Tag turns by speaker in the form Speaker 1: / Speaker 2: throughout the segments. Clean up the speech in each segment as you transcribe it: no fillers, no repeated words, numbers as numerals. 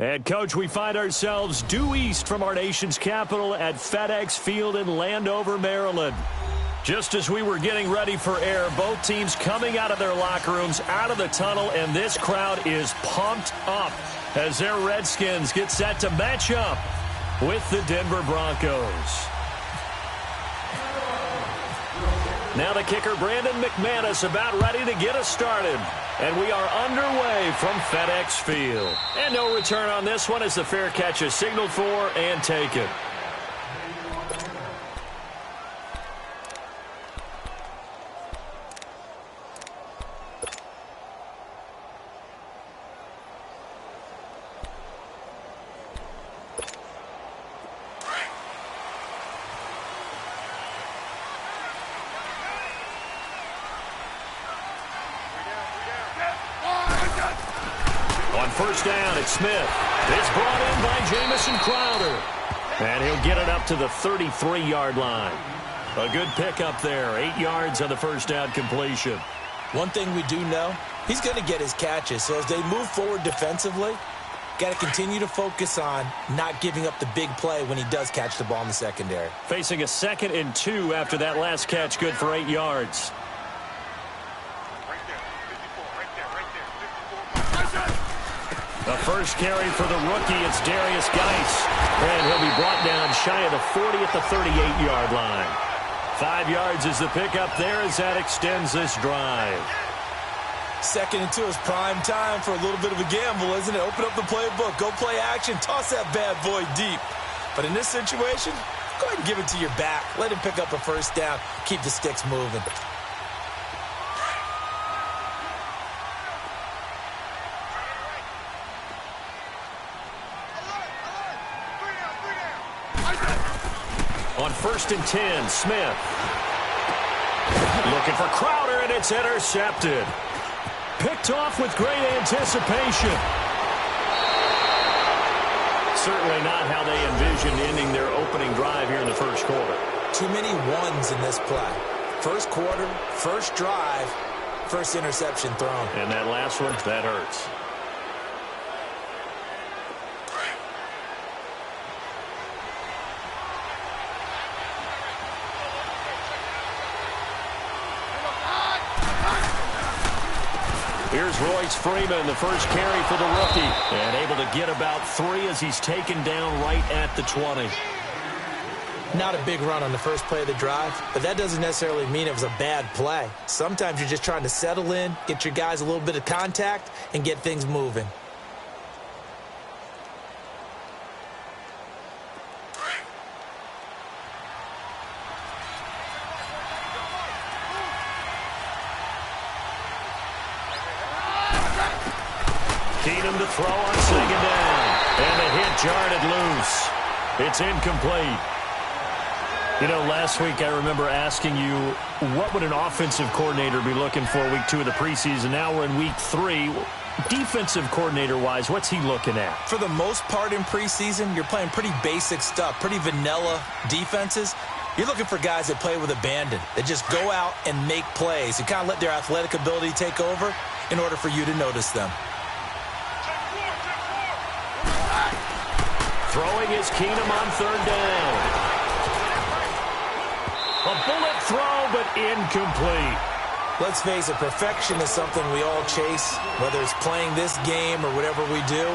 Speaker 1: And, Coach, we find ourselves due east from our nation's capital at FedEx Field in Landover, Maryland. Just as we were getting ready for air, both teams coming out of their locker rooms, out of the tunnel, and this crowd is pumped up as their Redskins get set to match up with the Denver Broncos. Now the kicker, Brandon McManus, about ready to get us started. And we are underway from FedEx Field. And no return on this one as the fair catch is signaled for and taken. First down, it's Smith. It's brought in by Jamison Crowder. And he'll get it up to the 33-yard line. A good pickup there. 8 yards on the first down completion.
Speaker 2: One thing we do know, he's going to get his catches. So as they move forward defensively, got to continue to focus on not giving up the big play when he does catch the ball in the secondary.
Speaker 1: Facing a 2nd and 2 after that last catch, good for 8 yards. The first carry for the rookie, it's Darius Geis. And he'll be brought down shy of the 40 at the 38-yard line. 5 yards is the pickup there as that extends this drive.
Speaker 2: 2nd and 2 is prime time for a little bit of a gamble, isn't it? Open up the playbook, go play action, toss that bad boy deep. But in this situation, go ahead and give it to your back. Let him pick up a first down, keep the sticks moving.
Speaker 1: On 1st and 10, Smith. Looking for Crowder, and it's intercepted. Picked off with great anticipation. Certainly not how they envisioned ending their opening drive here in the first quarter.
Speaker 2: Too many ones in this play. First quarter, first drive, first interception thrown.
Speaker 1: And that last one, that hurts. Here's Royce Freeman, the first carry for the rookie. And able to get about 3 as he's taken down right at the 20.
Speaker 2: Not a big run on the first play of the drive, but that doesn't necessarily mean it was a bad play. Sometimes you're just trying to settle in, get your guys a little bit of contact, and get things moving.
Speaker 1: Keenum to throw on 2nd down. And the hit jarred it loose. It's incomplete. You know, last week I remember asking you, what would an offensive coordinator be looking for week 2 of the preseason? Now we're in week 3. Defensive coordinator-wise, what's he looking at?
Speaker 2: For the most part in preseason, you're playing pretty basic stuff, pretty vanilla defenses. You're looking for guys that play with abandon, that just go out and make plays and kind of let their athletic ability take over in order for you to notice them.
Speaker 1: Throwing is Keenum on 3rd down. A bullet throw, but incomplete.
Speaker 2: Let's face it, perfection is something we all chase, whether it's playing this game or whatever we do.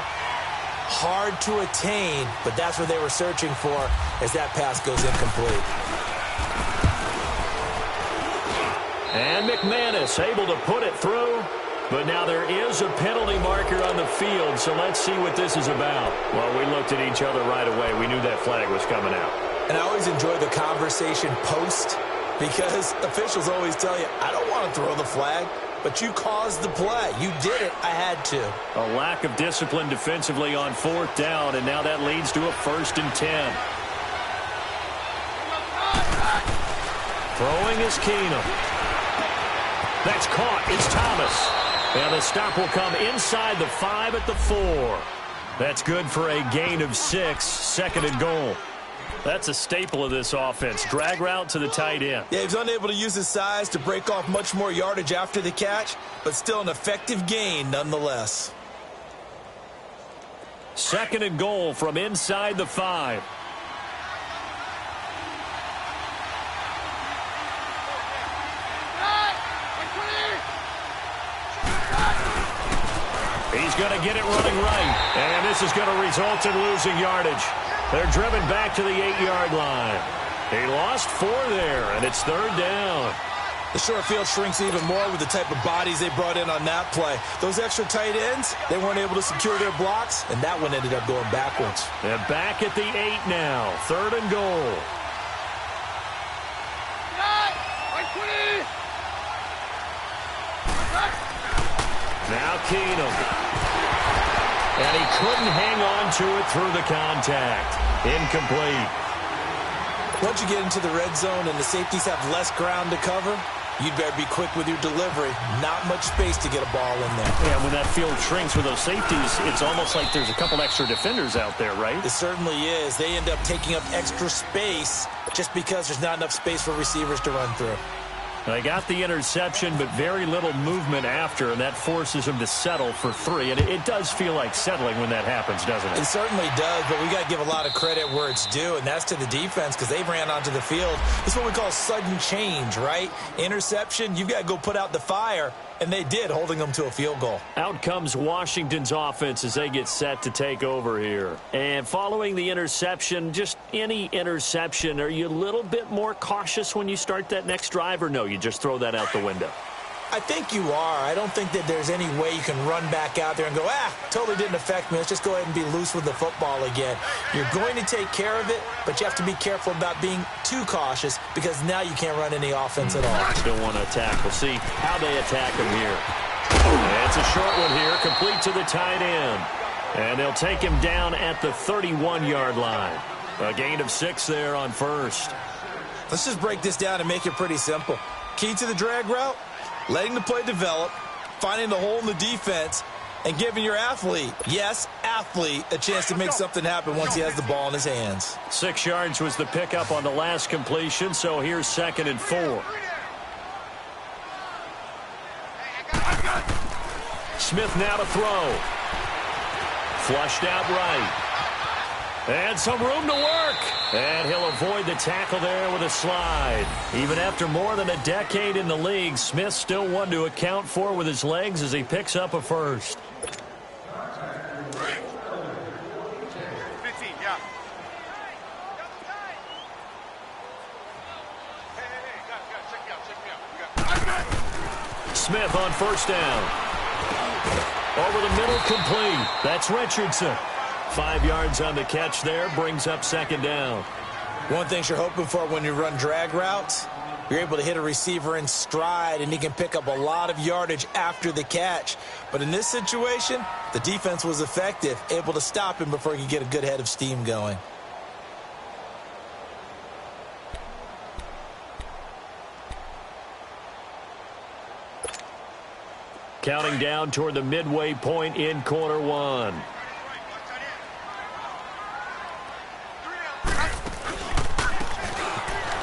Speaker 2: Hard to attain, but that's what they were searching for as that pass goes incomplete.
Speaker 1: And McManus able to put it through. But now there is a penalty marker on the field, so let's see what this is about. Well, we looked at each other right away. We knew that flag was coming out.
Speaker 2: And I always enjoy the conversation post because officials always tell you, I don't want to throw the flag, but you caused the play. You did it. I had to.
Speaker 1: A lack of discipline defensively on 4th down, and now that leads to a 1st and 10. Throwing is Keenum. That's caught. It's Thomas. And the stop will come inside the 5 at the 4. That's good for a gain of 6, 2nd and goal. That's a staple of this offense. Drag route to the tight end.
Speaker 2: Yeah, he's unable to use his size to break off much more yardage after the catch, but still an effective gain nonetheless.
Speaker 1: Second and goal from inside the 5. He's going to get it running right. And this is going to result in losing yardage. They're driven back to the 8-yard line. He lost 4 there, and it's third down.
Speaker 2: The short field shrinks even more with the type of bodies they brought in on that play. Those extra tight ends, they weren't able to secure their blocks, and that one ended up going backwards.
Speaker 1: They're back at the 8 now. Third and goal. Now Keenum. And he couldn't hang on to it through the contact. Incomplete.
Speaker 2: Once you get into the red zone and the safeties have less ground to cover, you'd better be quick with your delivery. Not much space to get a ball in there.
Speaker 1: Yeah, when that field shrinks with those safeties, it's almost like there's a couple extra defenders out there, right?
Speaker 2: It certainly is. They end up taking up extra space just because there's not enough space for receivers to run through.
Speaker 1: They got the interception, but very little movement after, and that forces them to settle for 3. And it does feel like settling when that happens, doesn't it?
Speaker 2: It certainly does, but we got to give a lot of credit where it's due, and that's to the defense because they ran onto the field. It's what we call sudden change, right? Interception, you've got to go put out the fire, and they did, holding them to a field goal.
Speaker 1: Out comes Washington's offense as they get set to take over here. And following the interception, just any interception, are you a little bit more cautious when you start that next drive, or no, you just throw that out the window?
Speaker 2: I think you are. I don't think that there's any way you can run back out there and go, totally didn't affect me. Let's just go ahead and be loose with the football again. You're going to take care of it, but you have to be careful about being too cautious because now you can't run any offense at all.
Speaker 1: Still want to attack. We'll see how they attack him here. And it's a short one here, complete to the tight end. And they'll take him down at the 31-yard line. A gain of 6 there on first.
Speaker 2: Let's just break this down and make it pretty simple. Key to the drag route, letting the play develop, finding the hole in the defense, and giving your athlete, yes, athlete, a chance to make something happen once he has the ball in his hands.
Speaker 1: 6 yards was the pickup on the last completion, so here's 2nd and 4. Smith now to throw. Flushed out right. And some room to work. And he'll avoid the tackle there with a slide. Even after more than a decade in the league, Smith still one to account for with his legs as he picks up a first.
Speaker 3: 15, yeah.
Speaker 1: Smith on first down. Over the middle, complete. That's Richardson. 5 yards on the catch there, brings up 2nd down.
Speaker 2: One thing you're hoping for when you run drag routes, you're able to hit a receiver in stride, and he can pick up a lot of yardage after the catch. But in this situation, the defense was effective, able to stop him before he could get a good head of steam going.
Speaker 1: Counting down toward the midway point in quarter 1.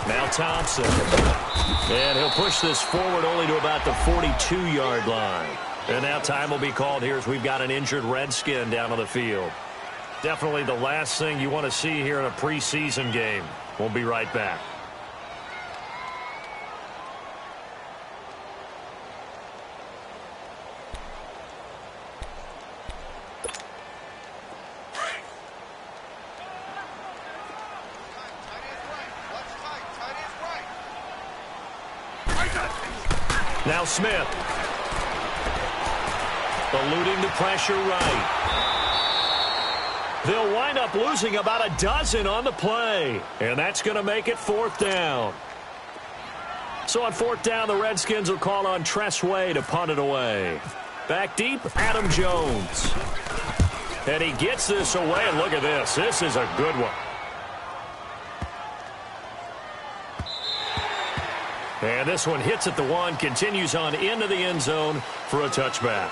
Speaker 1: Now Thompson. And he'll push this forward only to about the 42-yard line. And now time will be called here as we've got an injured Redskin down on the field. Definitely the last thing you want to see here in a preseason game. We'll be right back. Now Smith. Eluding the pressure right. They'll wind up losing about a dozen on the play. And that's going to make it 4th down. So on 4th down, the Redskins will call on Tressway to punt it away. Back deep, Adam Jones. And he gets this away, and look at this. This is a good one. And this one hits at the 1, continues on into the end zone for a touchback.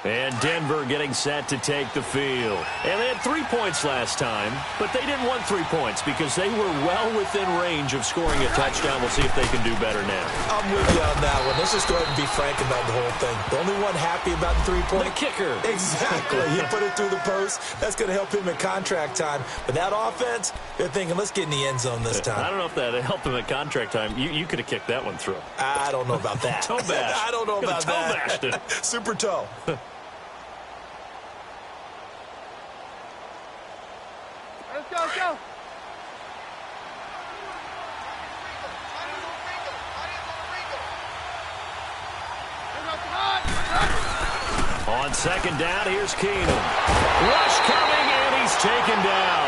Speaker 1: And Denver getting set to take the field. And they had 3 points last time, but they didn't want 3 points because they were well within range of scoring a touchdown. We'll see if they can do better now.
Speaker 2: I'm with you on that one. Let's just go ahead and be frank about the whole thing. The only one happy about the 3-point.
Speaker 1: The kicker.
Speaker 2: Exactly. You put it through the post. That's going to help him in contract time. But that offense, they're thinking, let's get in the end zone this time.
Speaker 1: I don't know if that helped him at contract time. You could have kicked that one through.
Speaker 2: I don't know about that.
Speaker 1: Toe bash.
Speaker 2: I don't know about
Speaker 1: toe
Speaker 2: that.
Speaker 1: Bashed it.
Speaker 2: Super toe.
Speaker 3: Let's go.
Speaker 1: On second down, here's Keenum. Rush coming, and he's taken down.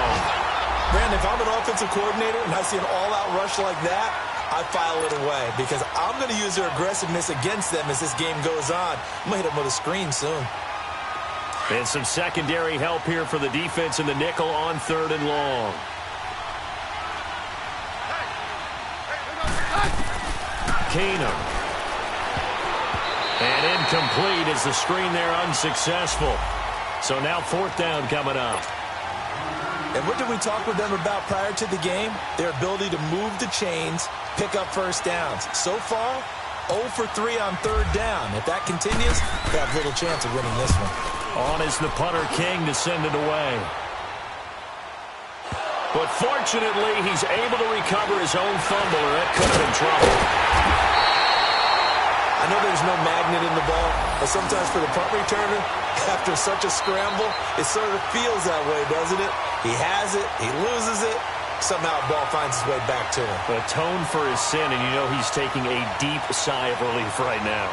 Speaker 2: Brandon, if I'm an offensive coordinator and I see an all-out rush like that, I file it away because I'm going to use their aggressiveness against them as this game goes on. I'm going to hit them with a screen soon.
Speaker 1: And some secondary help here for the defense in the nickel on 3rd and long. Keenum. And incomplete as the screen there unsuccessful. So now 4th down coming up.
Speaker 2: And what did we talk with them about prior to the game? Their ability to move the chains, pick up first downs. So far, 0 for 3 on 3rd down. If that continues, they have little chance of winning this one.
Speaker 1: On is the punter King to send it away. But fortunately, he's able to recover his own fumble, or it could have been trouble.
Speaker 2: I know there's no magnet in the ball, but sometimes for the punt returner, after such a scramble, it sort of feels that way, doesn't it? He has it, he loses it, somehow the ball finds its way back to him.
Speaker 1: Atone for his sin, and you know he's taking a deep sigh of relief right now.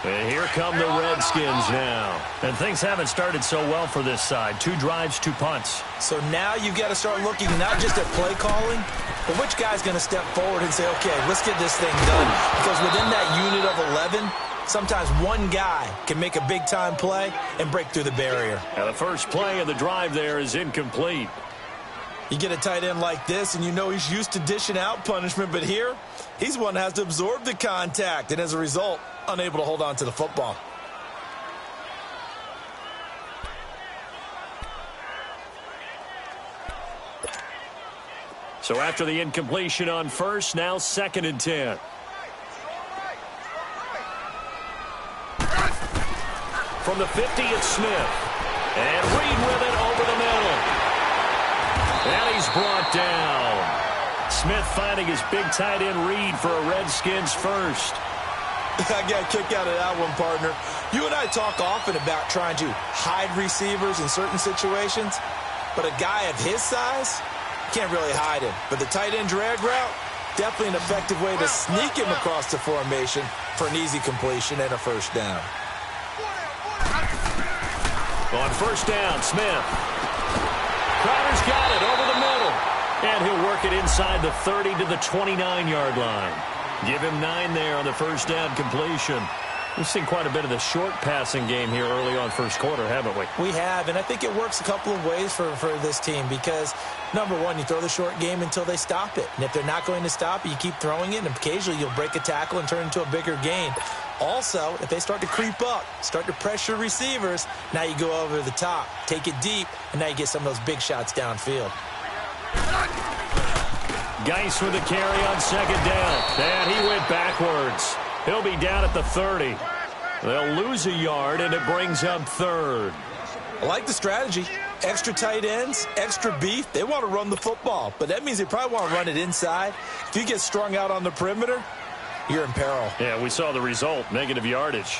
Speaker 1: And here come the Redskins now. And things haven't started so well for this side. 2 drives, 2 punts.
Speaker 2: So now you've got to start looking not just at play calling, but which guy's going to step forward and say, okay, let's get this thing done. Because within that unit of 11, sometimes one guy can make a big-time play and break through the barrier.
Speaker 1: And the first play of the drive there is incomplete.
Speaker 2: You get a tight end like this, and you know he's used to dishing out punishment, but here, he's one that has to absorb the contact, and as a result, unable to hold on to the football.
Speaker 1: So after the incompletion on first, now 2nd and 10. From the 50, it's Smith. And Reed with it over the middle. And he's brought down. Smith finding his big tight end Reed for a Redskins first.
Speaker 2: I got a kick out of that one, partner. You and I talk often about trying to hide receivers in certain situations, but a guy of his size can't really hide him. But the tight end drag route, definitely an effective way to sneak him across the formation for an easy completion and a first down.
Speaker 1: On first down, Smith. Crowder's got it over the middle. And he'll work it inside the 30 to the 29-yard line. Give him 9 there on the first down completion. We've seen quite a bit of the short passing game here early on first quarter, haven't we?
Speaker 2: We have, and I think it works a couple of ways for this team because, number one, you throw the short game until they stop it. And if they're not going to stop it, you keep throwing it, and occasionally you'll break a tackle and turn it into a bigger gain. Also, if they start to creep up, start to pressure receivers, now you go over the top, take it deep, and now you get some of those big shots downfield.
Speaker 1: Geis with the carry on second down. And he went backwards. He'll be down at the 30. They'll lose a yard, and it brings up 3rd.
Speaker 2: I like the strategy. Extra tight ends, extra beef. They want to run the football, but that means they probably want to run it inside. If you get strung out on the perimeter, you're in peril.
Speaker 1: Yeah, we saw the result, negative yardage.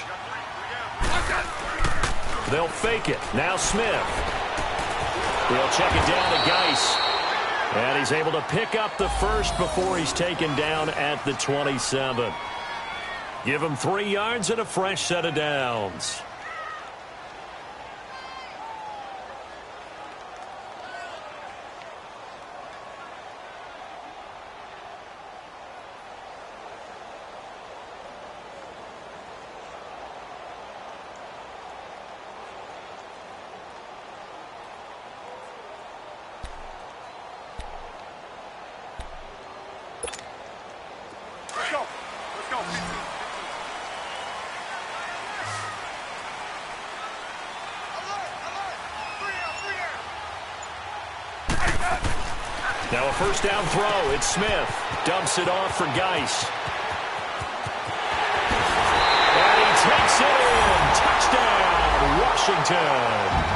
Speaker 1: They'll fake it. Now Smith. He'll check it down to Geis. And he's able to pick up the first before he's taken down at the 27. Give him 3 yards and a fresh set of downs. Now a first down throw. It's Smith. Dumps it off for Geis. And he takes it in. Touchdown, Washington.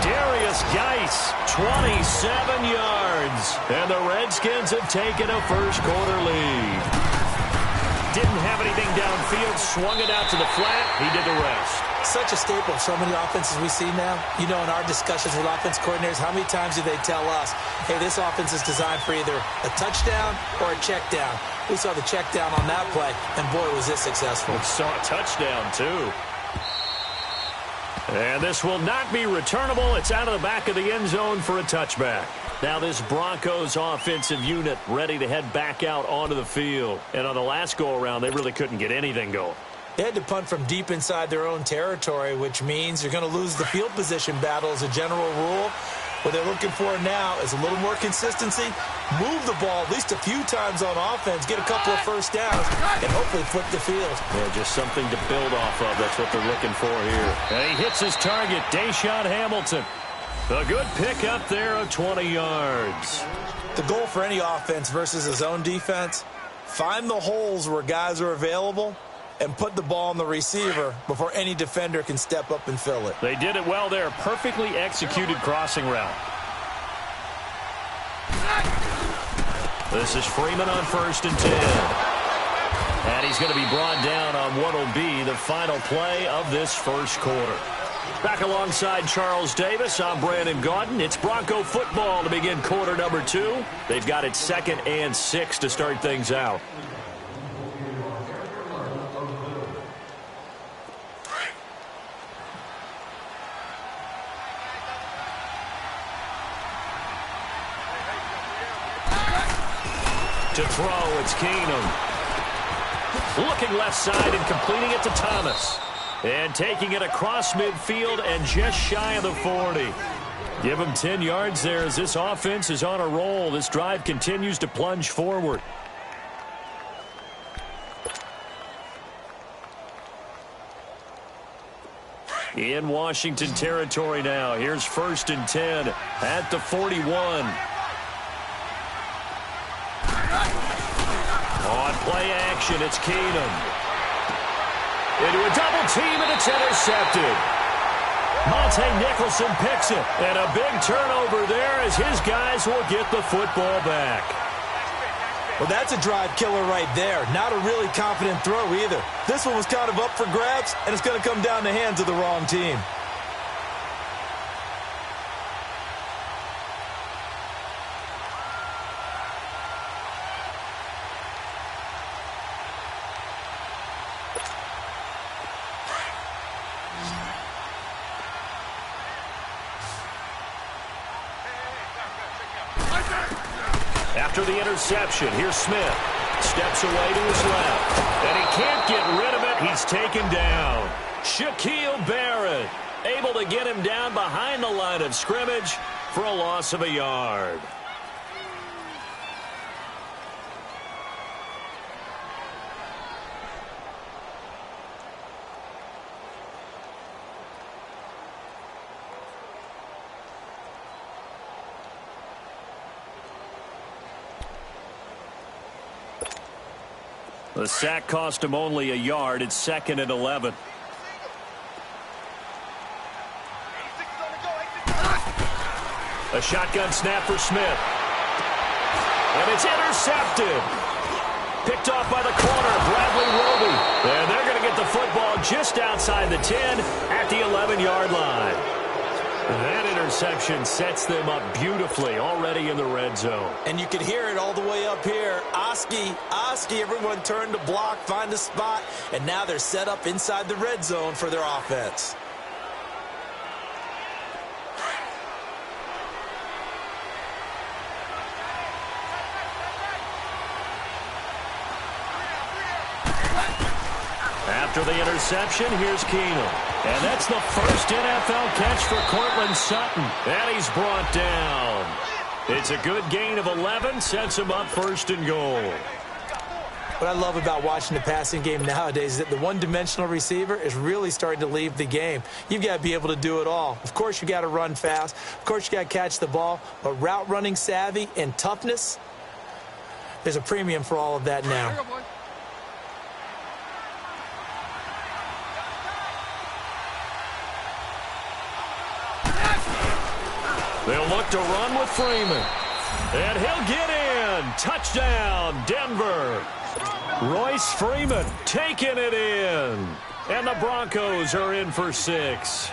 Speaker 1: Darius Geis, 27 yards. And the Redskins have taken a first-quarter lead. Didn't have anything downfield. Swung it out to the flat. He did the rest.
Speaker 2: Such a staple of so many offenses we see now. You know, in our discussions with offense coordinators, how many times do they tell us, hey, this offense is designed for either a touchdown or a check down. We saw the check down on that play, and boy, was this successful.
Speaker 1: We saw a touchdown, too. And this will not be returnable. It's out of the back of the end zone for a touchback. Now this Broncos offensive unit ready to head back out onto the field. And on the last go-around, they really couldn't get anything going.
Speaker 2: They had to punt from deep inside their own territory, which means you're going to lose the field position battle as a general rule. What they're looking for now is a little more consistency, move the ball at least a few times on offense, get a couple of first downs, and hopefully flip the field.
Speaker 1: Yeah, just something to build off of. That's what they're looking for here. And he hits his target, Deshaun Hamilton. A good pick up there of 20 yards.
Speaker 2: The goal for any offense versus a zone defense, find the holes where guys are available and put the ball on the receiver before any defender can step up and fill it.
Speaker 1: They did it well there. Perfectly executed crossing route. This is Freeman on 1st and 10. And he's going to be brought down on what will be the final play of this first quarter. Back alongside Charles Davis, I'm Brandon Gaudin. It's Bronco football to begin quarter number 2. They've got it 2nd and 6 to start things out. To throw, it's Keenum. Looking left side and completing it to Thomas. And taking it across midfield and just shy of the 40. Give him 10 yards there as this offense is on a roll. This drive continues to plunge forward. In Washington territory now. Here's 1st and 10 at the 41. On play action, it's Keenum. Into a double team, and it's intercepted. Monte Nicholson picks it. And a big turnover there as his guys will get the football back.
Speaker 2: Well, that's a drive killer right there. Not a really confident throw either. This one was kind of up for grabs, and it's going to come down the hands of the wrong team.
Speaker 1: After the interception, here's Smith. Steps away to his left. And he can't get rid of it. He's taken down. Shaquille Barrett able to get him down behind the line of scrimmage for a loss of a yard. The sack cost him only a yard. It's 2nd and 11. A shotgun snap for Smith. And it's intercepted. Picked off by the corner, Bradley Roby. And they're going to get the football just outside the 10 at the 11-yard line. That interception sets them up beautifully already in the red zone.
Speaker 2: And you can hear it all the way up here. Oski, everyone turned to block, find a spot, and now they're set up inside the red zone for their offense.
Speaker 1: After the interception, here's Keenum. And that's the first NFL catch for Cortland Sutton. And he's brought down. It's a good gain of 11, sets him up 1st and goal.
Speaker 2: What I love about watching the passing game nowadays is that the one-dimensional receiver is really starting to leave the game. You've got to be able to do it all. Of course, you got to run fast. Of course, you got to catch the ball. But route running savvy and toughness, there's a premium for all of that now.
Speaker 1: They'll look to run with Freeman. And he'll get in. Touchdown, Denver. Royce Freeman taking it in. And the Broncos are in for 6.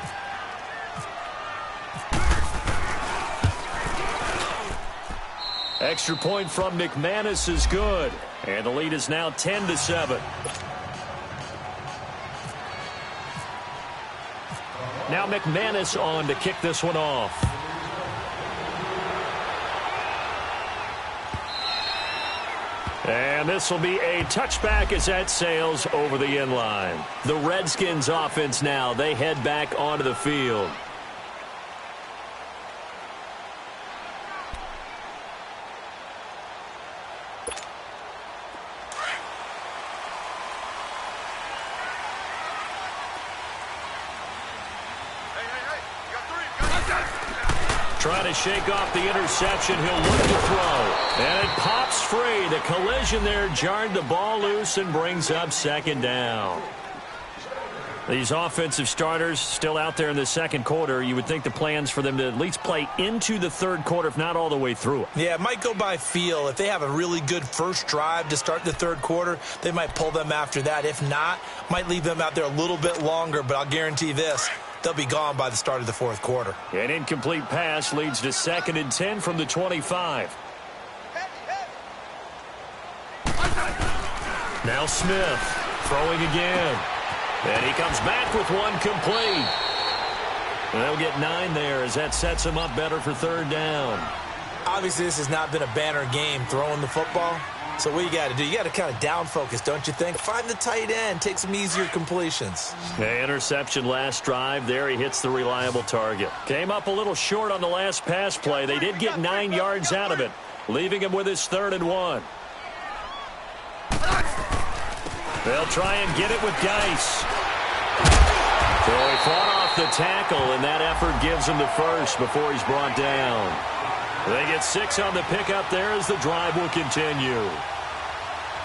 Speaker 1: Extra point from McManus is good. And the lead is now 10-7. Now McManus on to kick this one off. And this will be a touchback as that sails over the end line. The Redskins offense now, they head back onto the field. Trying to shake off the interception. He'll look to throw. And it pops free. The collision there jarred the ball loose and brings up 2nd down. These offensive starters still out there in the second quarter. You would think the plans for them to at least play into the third quarter, if not all the way through it.
Speaker 2: Yeah, it might go by feel. If they have a really good first drive to start the third quarter, they might pull them after that. If not, might leave them out there a little bit longer, but I'll guarantee this. They'll be gone by the start of the fourth quarter.
Speaker 1: An incomplete pass leads to 2nd and 10 from the 25. Now Smith throwing again. And he comes back with one complete. And they'll get 9 there as that sets him up better for 3rd down.
Speaker 2: Obviously, this has not been a banner game throwing the football. So what you got to do, you got to kind of down focus, don't you think? Find the tight end, take some easier completions.
Speaker 1: The interception last drive. There he hits the reliable target. Came up a little short on the last pass play. They did get 9 yards out of it, leaving him with his 3rd and 1. They'll try and get it with Geis. So he fought off the tackle, and that effort gives him the first before he's brought down. They get 6 on the pickup there as the drive will continue.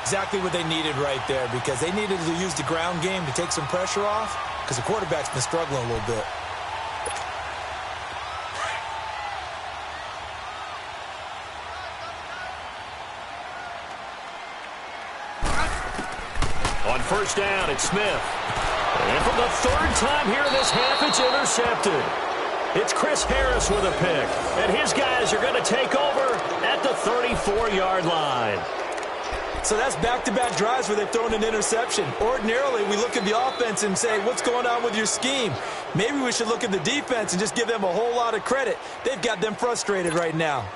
Speaker 2: Exactly what they needed right there, because they needed to use the ground game to take some pressure off, because the quarterback's been struggling a little bit.
Speaker 1: On 1st down, it's Smith. And for the 3rd time here in this half, it's intercepted. It's Chris Harris with a pick, and his guys are going to take over at the 34-yard line.
Speaker 2: So that's back-to-back drives where they've thrown an interception. Ordinarily, we look at the offense and say, what's going on with your scheme? Maybe we should look at the defense and just give them a whole lot of credit. They've got them frustrated right now.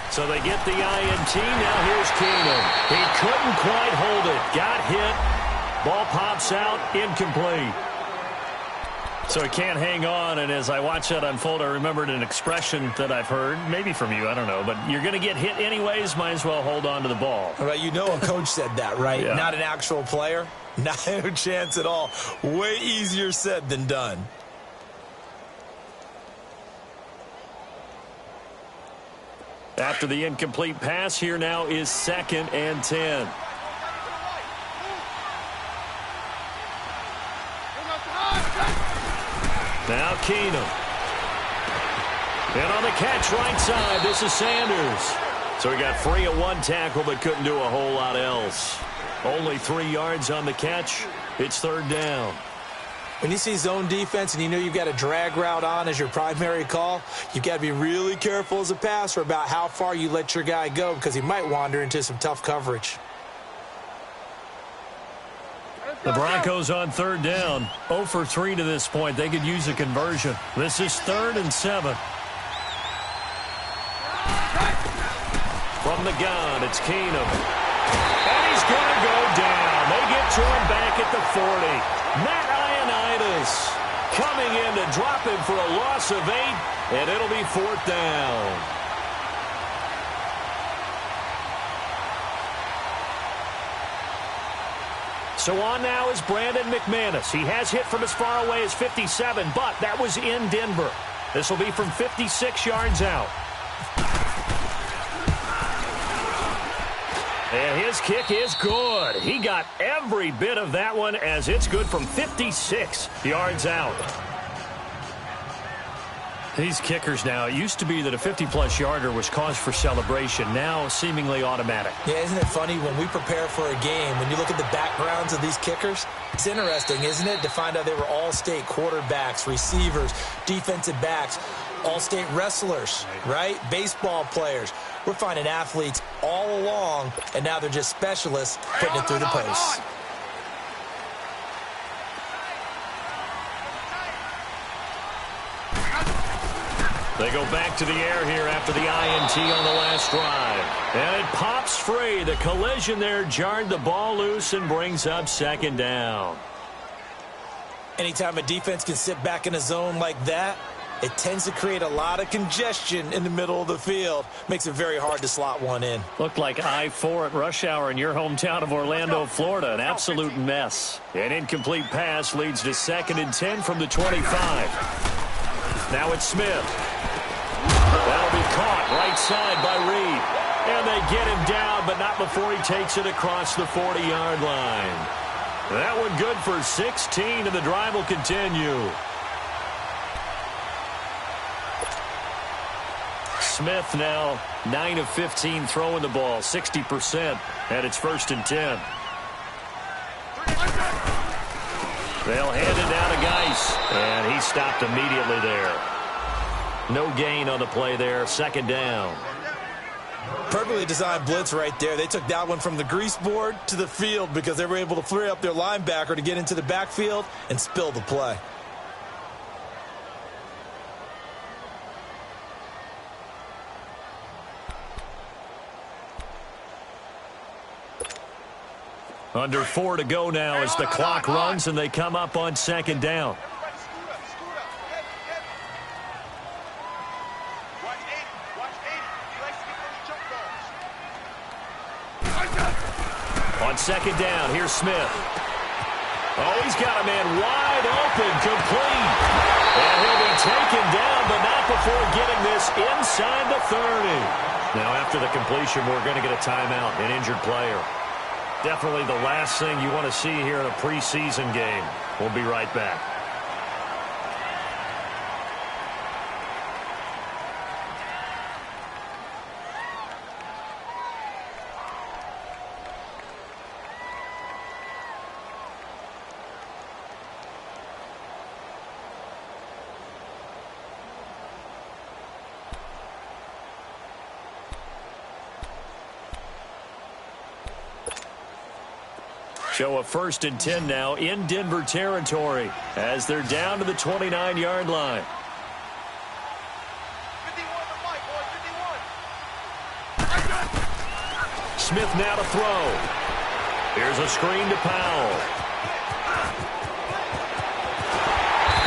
Speaker 1: So they get the INT. Now here's Keenum. He couldn't quite hold it. Got hit. Ball pops out. Incomplete. So he can't hang on, and as I watch that unfold, I remembered an expression that I've heard, maybe from you, I don't know, but you're going to get hit anyways, might as well hold on to the ball.
Speaker 2: All right, you know a coach said that, right?
Speaker 1: Yeah.
Speaker 2: Not an actual player. Not a chance at all. Way easier said than done.
Speaker 1: After the incomplete pass, here now is 2nd and 10. Now Keenum. And on the catch right side, this is Sanders. So he got free of one tackle but couldn't do a whole lot else. Only 3 yards on the catch. It's 3rd down.
Speaker 2: When you see zone defense and you know you've got a drag route on as your primary call, you've got to be really careful as a passer about how far you let your guy go because he might wander into some tough coverage.
Speaker 1: The Broncos on 3rd down. 0 for 3 to this point. They could use a conversion. This is 3rd and 7. From the gun, it's Keenum. And he's going to go down. They get to him back at the 40. Matt Ioannidis coming in to drop him for a loss of 8, and it'll be 4th down. So on now is Brandon McManus. He has hit from as far away as 57, but that was in Denver. This will be from 56 yards out. And his kick is good. He got every bit of that one as it's good from 56 yards out. These kickers now, it used to be that a 50-plus yarder was cause for celebration. Now, seemingly automatic.
Speaker 2: Yeah, isn't it funny when we prepare for a game, when you look at the backgrounds of these kickers? It's interesting, isn't it, to find out they were all-state quarterbacks, receivers, defensive backs, all-state wrestlers, right? Baseball players. We're finding athletes all along, and now they're just specialists putting it through the posts.
Speaker 1: They go back to the air here after the INT on the last drive. And it pops free. The collision there jarred the ball loose and brings up 2nd down.
Speaker 2: Anytime a defense can sit back in a zone like that, it tends to create a lot of congestion in the middle of the field. Makes it very hard to slot one in.
Speaker 1: Looked like I-4 at rush hour in your hometown of Orlando, Florida. An absolute mess. An incomplete pass leads to 2nd and 10 from the 25. Now it's Smith. That'll be caught right side by Reed. And they get him down, but not before he takes it across the 40-yard line. That one good for 16, and the drive will continue. Smith now 9 of 15 throwing the ball, 60%, and it's 1st and 10. They'll hand it down to Geis, and he stopped immediately there. No gain on the play there, 2nd down.
Speaker 2: Perfectly designed blitz right there. They took that one from the grease board to the field because they were able to flare up their linebacker to get into the backfield and spill the play.
Speaker 1: Under 4 to go now as the clock runs and they come up on 2nd down. On 2nd down, here's Smith. Oh, he's got a man wide open, complete. And he'll be taken down, but not before getting this inside the 30. Now, after the completion, we're going to get a timeout, an injured player. Definitely the last thing you want to see here in a preseason game. We'll be right back. Show a 1st and 10 now in Denver territory as they're down to the 29-yard line. 51. Smith now to throw. Here's a screen to Powell.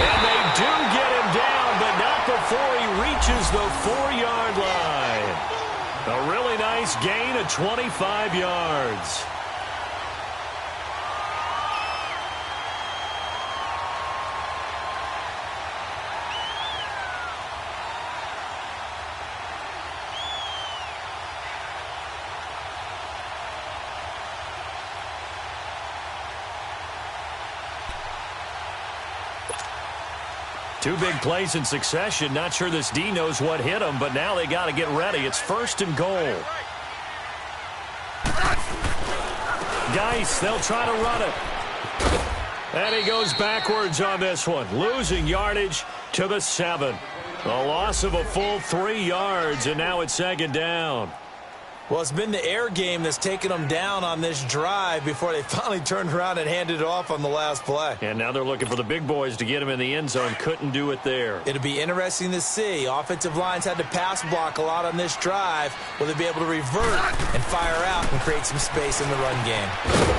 Speaker 1: And they do get him down, but not before he reaches the 4-yard line. A really nice gain of 25 yards. Two big plays in succession. Not sure this D knows what hit him, but now they got to get ready. It's 1st and goal. Geis, they'll try to run it. And he goes backwards on this one, losing yardage to the 7. A loss of a full 3 yards, and now it's 2nd down.
Speaker 2: Well, it's been the air game that's taken them down on this drive before they finally turned around and handed it off on the last play.
Speaker 1: And now they're looking for the big boys to get him in the end zone. Couldn't do it there.
Speaker 2: It'll be interesting to see. Offensive lines had to pass block a lot on this drive. Will they be able to revert and fire out and create some space in the run game?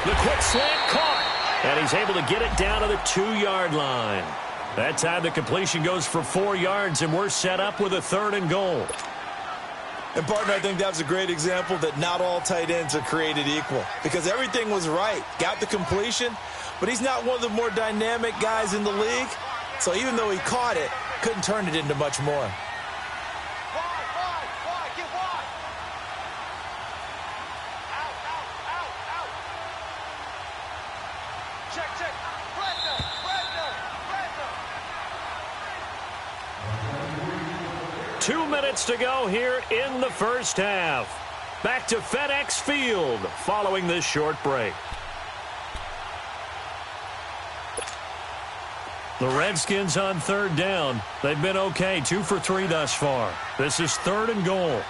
Speaker 1: The quick slant caught. And he's able to get it down to the 2-yard line. That time the completion goes for 4 yards, and we're set up with a 3rd and goal.
Speaker 2: And, partner, I think that was a great example that not all tight ends are created equal, because everything was right. Got the completion, but he's not one of the more dynamic guys in the league. So even though he caught it, couldn't turn it into much more.
Speaker 3: Check.
Speaker 1: 2 minutes to go here in the first half. Back to FedEx Field following this short break. The Redskins on 3rd down. They've been okay, 2 for 3 thus far. This is 3rd and goal.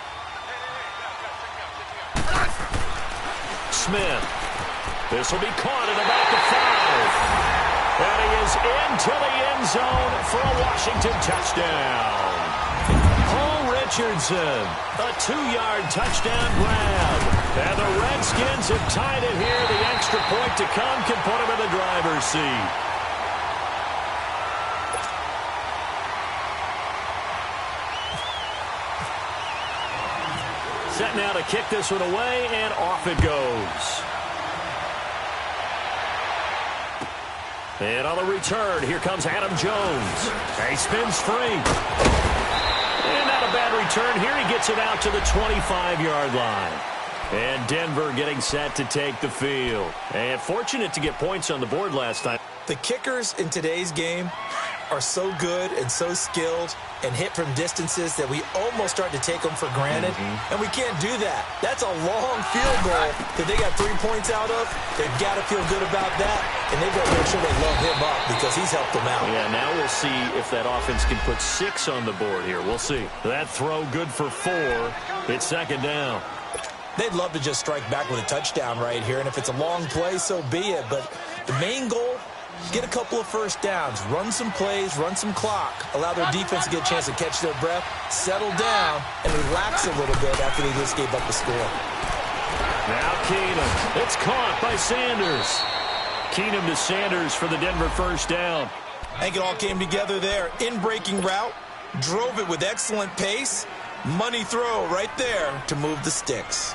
Speaker 1: Smith. This will be caught at about the 5. And he is into the end zone for a Washington touchdown. Richardson, a 2-yard touchdown grab. And the Redskins have tied it here. The extra point to come can put him in the driver's seat. Set now to kick this one away, and off it goes. And on the return, here comes Adam Jones. He spins free. And not a bad return here. He gets it out to the 25-yard line. And Denver getting set to take the field. And fortunate to get points on the board last time.
Speaker 2: The kickers in today's game are so good and so skilled and hit from distances that we almost start to take them for granted. And we can't do that. That's a long field goal that they got 3 points out of. They've got to feel good about that, and they've got to make sure they load him up because he's helped them out.
Speaker 1: Yeah, now we'll see if that offense can put 6 on the board here. We'll see. That throw good for 4. It's 2nd down.
Speaker 2: They'd love to just strike back with a touchdown right here, and if it's a long play, so be it. But the main goal, get a couple of first downs, run some plays, run some clock, allow their defense to get a chance to catch their breath, settle down, and relax a little bit after they just gave up the score.
Speaker 1: Now Keenum. It's caught by Sanders. Keenum to Sanders for the Denver first down.
Speaker 2: I think it all came together there. In-breaking route, drove it with excellent pace. Money throw right there to move the sticks.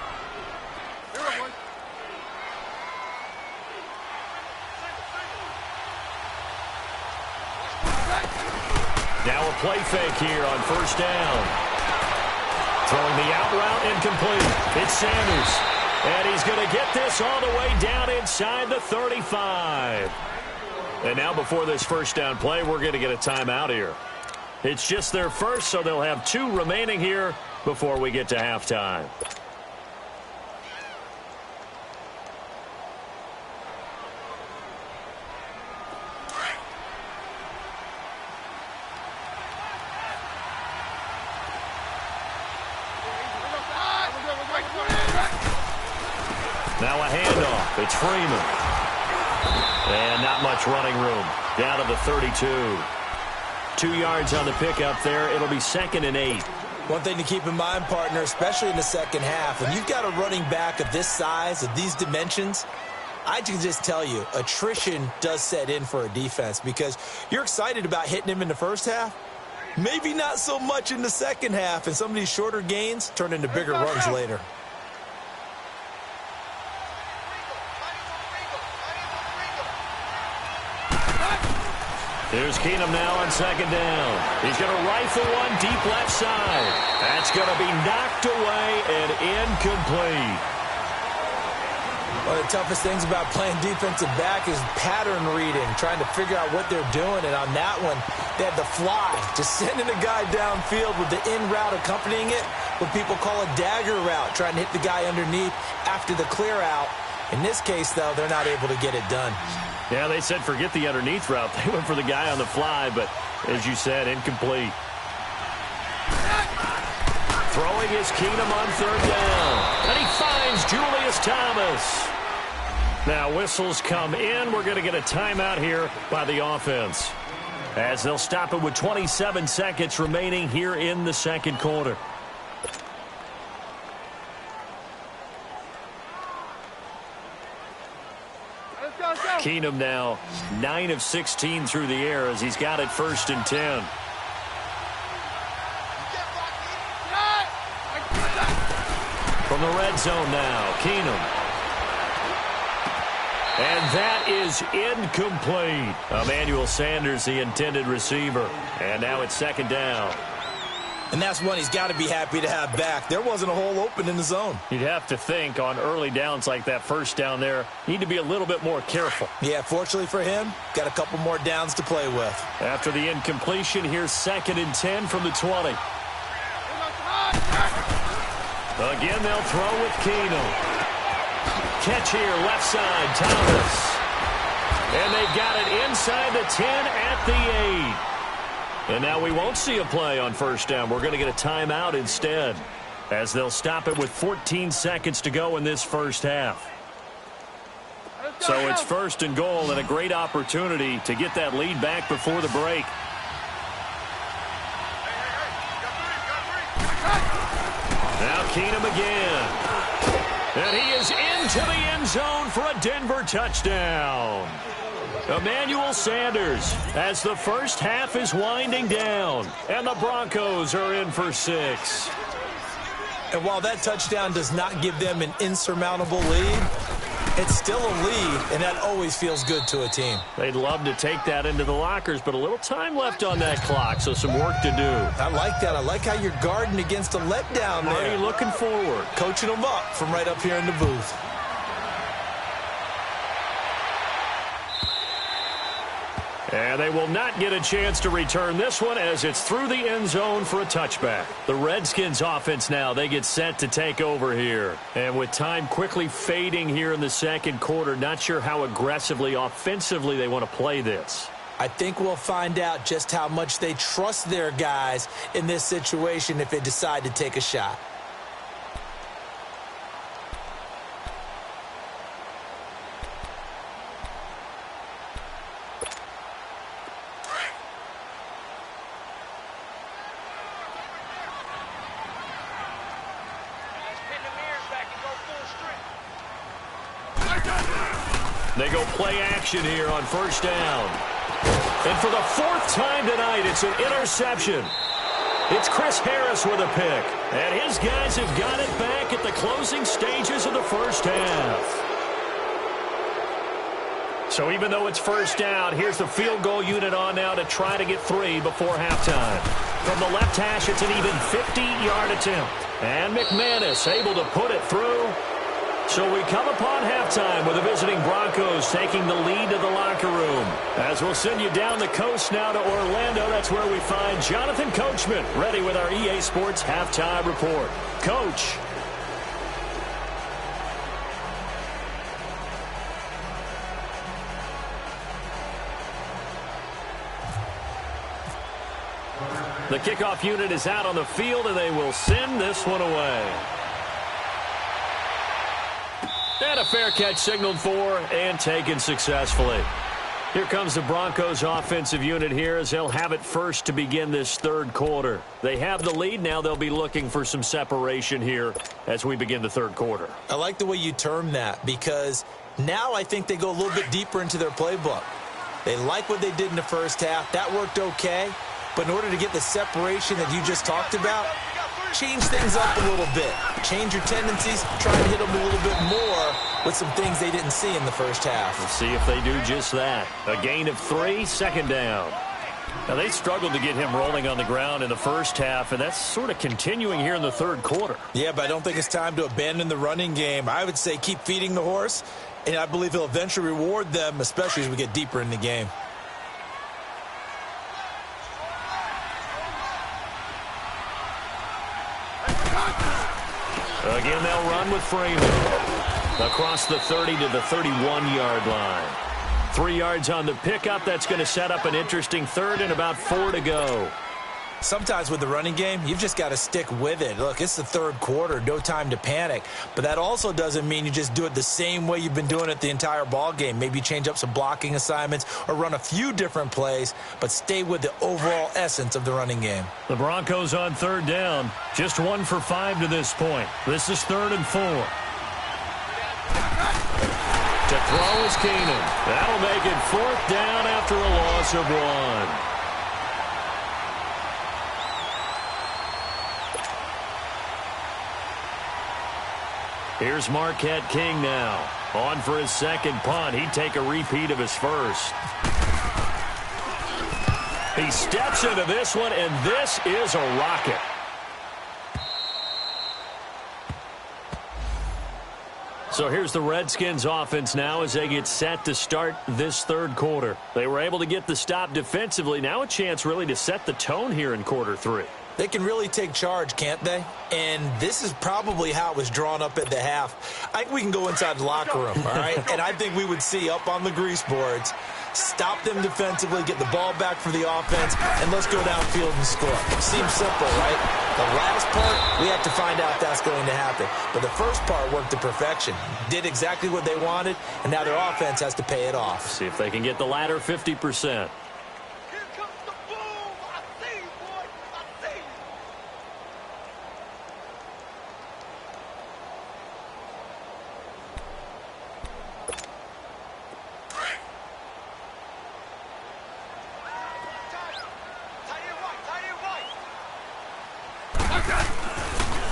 Speaker 1: Now a play fake here on first down. Throwing the out route incomplete. It's Sanders. And he's going to get this all the way down inside the 35. And now before this first down play, we're going to get a timeout here. It's just their first, so they'll have 2 remaining here before we get to halftime. Now a handoff. It's Freeman. And not much running room. Down to the 32. 2 yards on the pickup there. It'll be 2nd and 8.
Speaker 2: One thing to keep in mind, partner, especially in the second half, when you've got a running back of this size, of these dimensions, I can just tell you, attrition does set in for a defense because you're excited about hitting him in the first half. Maybe not so much in the second half, and some of these shorter gains turn into bigger runs later.
Speaker 1: Here's Keenum now on 2nd down. He's going to rifle one deep left side. That's going to be knocked away and incomplete.
Speaker 2: One of the toughest things about playing defensive back is pattern reading, trying to figure out what they're doing. And on that one, they had the fly, just sending a guy downfield with the in route accompanying it, what people call a dagger route, trying to hit the guy underneath after the clear out. In this case, though, they're not able to get it done.
Speaker 1: Yeah, they said forget the underneath route. They went for the guy on the fly, but as you said, incomplete. Throwing is Keenum on 3rd down. And he finds Julius Thomas. Now whistles come in. We're going to get a timeout here by the offense, as they'll stop it with 27 seconds remaining here in the 2nd quarter. Keenum now 9 of 16 through the air as he's got it 1st and 10. From the red zone now, Keenum. And that is incomplete. Emmanuel Sanders, the intended receiver. And now it's 2nd down.
Speaker 2: And that's one he's got to be happy to have back. There wasn't a hole open in the zone.
Speaker 1: You'd have to think on early downs like that 1st down there, you need to be a little bit more careful.
Speaker 2: Yeah, fortunately for him, got a couple more downs to play with.
Speaker 1: After the incompletion, here's 2nd and 10 from the 20. Again, they'll throw with Keenum. Catch here, left side, Thomas. And they've got it inside the 10 at the 8. And now we won't see a play on 1st down. We're going to get a timeout instead, as they'll stop it with 14 seconds to go in this 1st half. So it's 1st and goal and a great opportunity to get that lead back before the break. Now Keenum again. And he is into the end zone for a Denver touchdown. Emmanuel Sanders as the 1st half is winding down. And the Broncos are in for 6.
Speaker 2: And while that touchdown does not give them an insurmountable lead, it's still a lead, and that always feels good to a team.
Speaker 1: They'd love to take that into the lockers, but a little time left on that clock, so some work to do.
Speaker 2: I like that. I like how you're guarding against a letdown there.
Speaker 1: Already looking forward.
Speaker 2: Coaching them up from right up here in the booth.
Speaker 1: And they will not get a chance to return this one as it's through the end zone for a touchback. The Redskins offense now, they get set to take over here. And with time quickly fading here in the 2nd quarter, not sure how aggressively, offensively they want to play this.
Speaker 2: I think we'll find out just how much they trust their guys in this situation if they decide to take a shot.
Speaker 1: They go play action here on 1st down. And for the 4th time tonight, it's an interception. It's Chris Harris with a pick. And his guys have got it back at the closing stages of the 1st half. So even though it's 1st down, here's the field goal unit on now to try to get 3 before halftime. From the left hash, it's an even 50-yard attempt. And McManus able to put it through. So we come upon halftime with the visiting Broncos taking the lead to the locker room. As we'll send you down the coast now to Orlando, that's where we find Jonathan Coachman ready with our EA Sports Halftime Report. Coach. The kickoff unit is out on the field, and they will send this one away. And a fair catch signaled for and taken successfully. Here comes the Broncos offensive unit here as they'll have it first to begin this 3rd quarter. They have the lead. Now they'll be looking for some separation here as we begin the 3rd quarter.
Speaker 2: I like the way you term that because now I think they go a little bit deeper into their playbook. They like what they did in the 1st half. That worked okay. But in order to get the separation that you just talked about, change things up a little bit. Change your tendencies, try to hit them a little bit more with some things they didn't see in the 1st half.
Speaker 1: We'll see if they do just that. A gain of 3, 2nd down. Now, they struggled to get him rolling on the ground in the 1st half, and that's sort of continuing here in the 3rd quarter.
Speaker 2: Yeah, but I don't think it's time to abandon the running game. I would say keep feeding the horse, and I believe he'll eventually reward them, especially as we get deeper in the game.
Speaker 1: Again, they'll run with Freeman. Across the 30 to the 31-yard line. 3 yards on the pickup. That's going to set up an interesting 3rd and about 4 to go.
Speaker 2: Sometimes with the running game, you've just got to stick with it. Look, it's the 3rd quarter, no time to panic. But that also doesn't mean you just do it the same way you've been doing it the entire ball game. Maybe change up some blocking assignments or run a few different plays, but stay with the overall essence of the running game.
Speaker 1: The Broncos on 3rd down, just 1 for 5 to this point. This is 3rd and 4. To throw is Keenum. That'll make it 4th down after a loss of 1. Here's Marquette King now. On for his second punt. He'd take a repeat of his first. He steps into this one, and this is a rocket. So here's the Redskins offense now as they get set to start this third quarter. They were able to get the stop defensively. Now a chance really to set the tone here in quarter 3.
Speaker 2: They can really take charge, can't they? And this is probably how it was drawn up at the half. I think we can go inside the locker room, all right? And I think we would see up on the grease boards, stop them defensively, get the ball back for the offense, and let's go downfield and score. Seems simple, right? The last part, we have to find out if that's going to happen. But the first part worked to perfection. Did exactly what they wanted, and now their offense has to pay it off.
Speaker 1: See if they can get the latter 50%.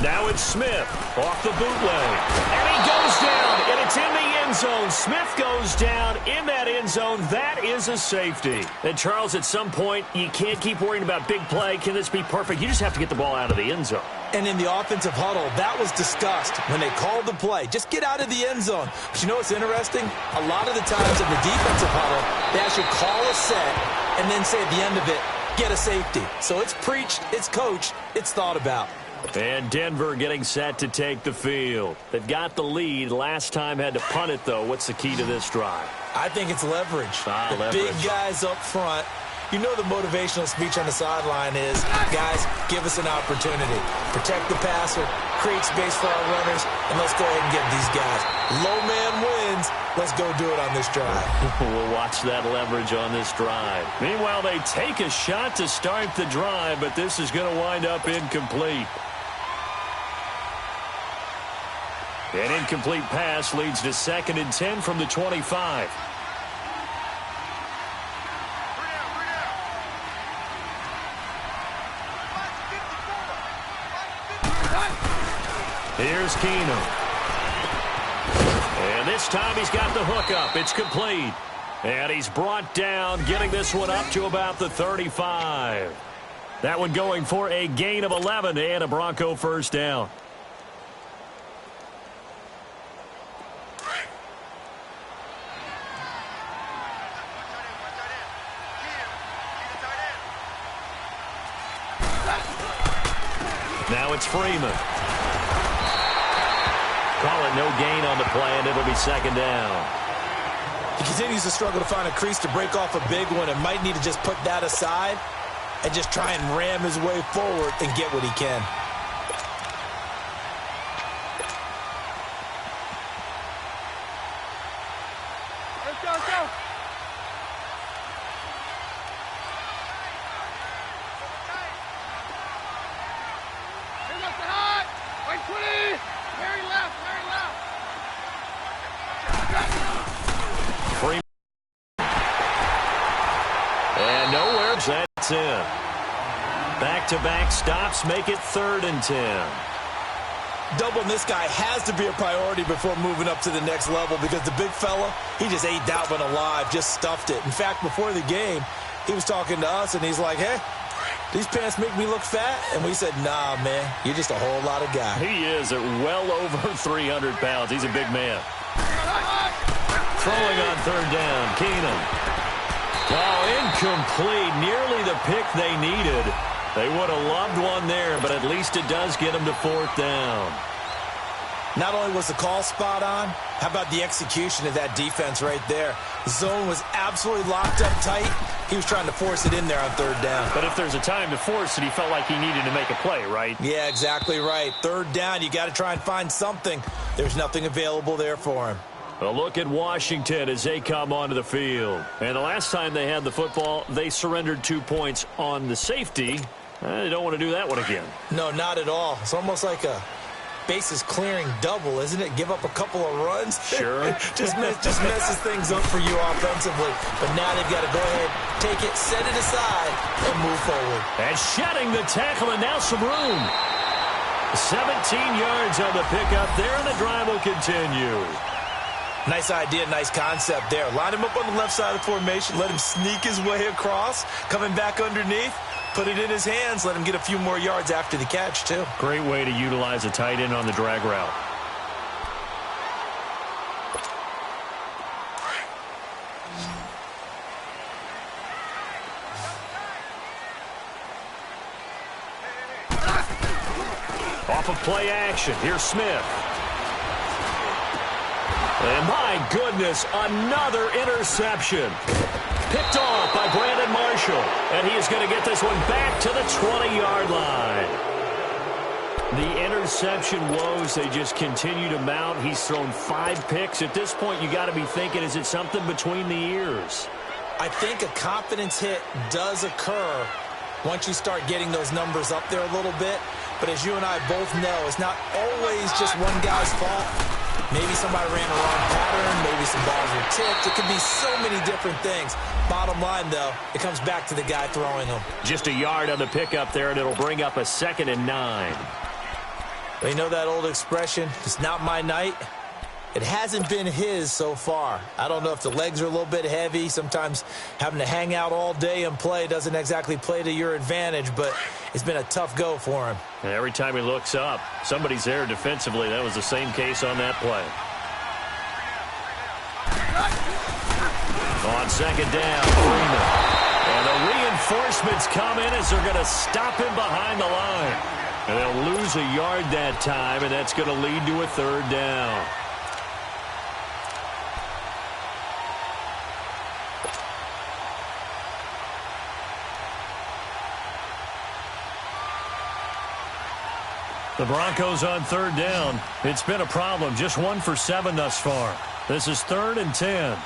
Speaker 3: Now
Speaker 1: it's Smith off the bootleg. And he goes down, and it's in the end zone. Smith goes down in that end zone. That is a safety. And, Charles, at some point, you can't keep worrying about big play. Can this be perfect? You just have to get the ball out of the end zone.
Speaker 2: And in the offensive huddle, that was discussed when they called the play. Just get out of the end zone. But you know what's interesting? A lot of the times in the defensive huddle, they actually call a set and then say at the end of it, get a safety. So it's preached, it's coached, it's thought about.
Speaker 1: And Denver getting set to take the field. They've got the lead. Last time had to punt it, though. What's the key to this drive?
Speaker 2: I think it's leverage.
Speaker 1: Leverage.
Speaker 2: Big guys up front. You know the motivational speech on the sideline is, guys, give us an opportunity. Protect the passer, create space for our runners, and let's go ahead and get these guys. Low man wins. Let's go do it on this drive.
Speaker 1: We'll watch that leverage on this drive. Meanwhile, they take a shot to start the drive, but this is going to wind up incomplete. An incomplete pass leads to 2nd and 10 from the 25. Here's Keenum. And this time he's got the hook up. It's complete. And he's brought down, getting this one up to about the 35. That one going for a gain of 11 and a Bronco first down. Now it's Freeman. Call it no gain on the play, and it'll be 2nd down.
Speaker 2: He continues to struggle to find a crease to break off a big one and might need to just put that aside and just try and ram his way forward and get what he can.
Speaker 3: Let's go, let's go. Here's up the hot. Wait, 20. Very left, very left.
Speaker 1: Freeman. And nowhere. That's in. Back-to-back stops make it 3rd and 10.
Speaker 2: Doubling this guy has to be a priority before moving up to the next level because the big fella, he just ate that one alive, just stuffed it. In fact, before the game, he was talking to us, and he's like, hey, these pants make me look fat? And we said, nah, man, you're just a whole lot of guy.
Speaker 1: He is at well over 300 pounds. He's a big man. Throwing on 3rd down, Keenum. Oh, incomplete. Nearly the pick they needed. They would have loved one there, but at least it does get them to 4th down.
Speaker 2: Not only was the call spot on, how about the execution of that defense right there? The zone was absolutely locked up tight. He was trying to force it in there on 3rd down.
Speaker 1: But if there's a time to force it, he felt like he needed to make a play, right?
Speaker 2: Yeah, exactly right. 3rd down, you got to try and find something. There's nothing available there for him.
Speaker 1: A look at Washington as they come onto the field. And the last time they had the football, they surrendered 2 points on the safety. They don't want to do that one again.
Speaker 2: No, not at all. It's almost like a bases clearing double, isn't it? Give up a couple of runs.
Speaker 1: Sure.
Speaker 2: just messes things up for you offensively. But now they've got to go ahead, take it, set it aside, and move forward.
Speaker 1: And shedding the tackle, and now some room. 17 yards on the pickup there, and the drive will continue.
Speaker 2: Nice idea, nice concept there. Line him up on the left side of the formation, let him sneak his way across, coming back underneath, put it in his hands, let him get a few more yards after the catch, too.
Speaker 1: Great way to utilize a tight end on the drag route. Off of play action, here's Smith. And my goodness, another interception. Picked off by Brandon Marshall. And he is going to get this one back to the 20-yard line. The interception woes, they just continue to mount. He's thrown 5 picks. At this point, you got to be thinking, is it something between the ears?
Speaker 2: I think a confidence hit does occur once you start getting those numbers up there a little bit. But as you and I both know, it's not always just one guy's fault. Maybe somebody ran a wrong pattern. Maybe some balls were tipped. It could be so many different things. Bottom line, though, it comes back to the guy throwing them.
Speaker 1: Just a yard on the pickup there, and it'll bring up a 2nd and 9.
Speaker 2: Well, you know that old expression, it's not my night? It hasn't been his so far. I don't know if the legs are a little bit heavy. Sometimes having to hang out all day and play doesn't exactly play to your advantage, but it's been a tough go for him.
Speaker 1: And every time he looks up, somebody's there defensively. That was the same case on that play. On 2nd down, Freeman. And the reinforcements come in as they're going to stop him behind the line. And they'll lose a yard that time, and that's going to lead to a 3rd down. The Broncos on 3rd down. It's been a problem. Just 1 for 7 thus far. This is 3rd and 10.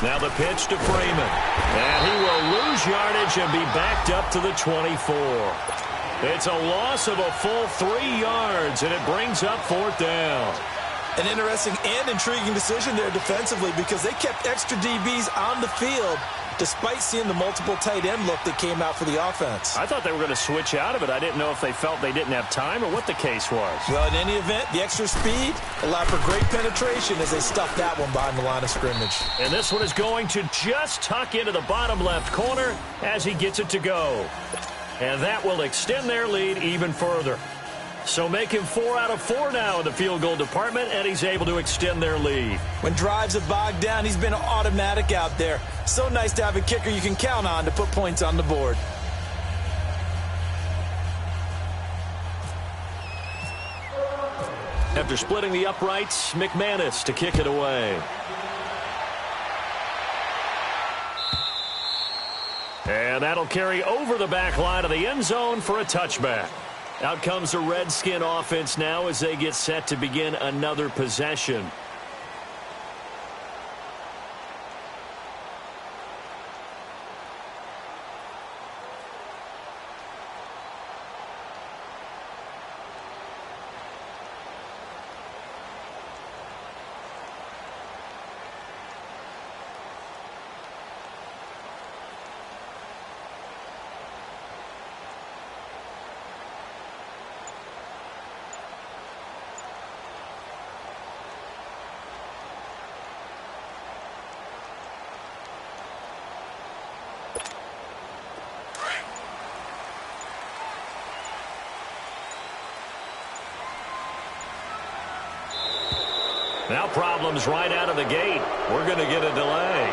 Speaker 1: Now the pitch to Freeman. And he will lose yardage and be backed up to the 24. It's a loss of a full 3 yards, and it brings up 4th down.
Speaker 2: An interesting and intriguing decision there defensively because they kept extra DBs on the field despite seeing the multiple tight end look that came out for the offense.
Speaker 1: I thought they were going to switch out of it. I didn't know if they felt they didn't have time or what the case was.
Speaker 2: Well, in any event, the extra speed allowed for great penetration as they stuffed that one behind the line of scrimmage.
Speaker 1: And this one is going to just tuck into the bottom left corner as he gets it to go. And that will extend their lead even further. So make him 4 out of 4 now in the field goal department, and he's able to extend their lead.
Speaker 2: When drives have bogged down, he's been automatic out there. So nice to have a kicker you can count on to put points on the board.
Speaker 1: After splitting the uprights, McManus to kick it away. And that'll carry over the back line of the end zone for a touchback. Out comes the Redskin offense now as they get set to begin another possession. Now problems right out of the gate. We're going to get a delay.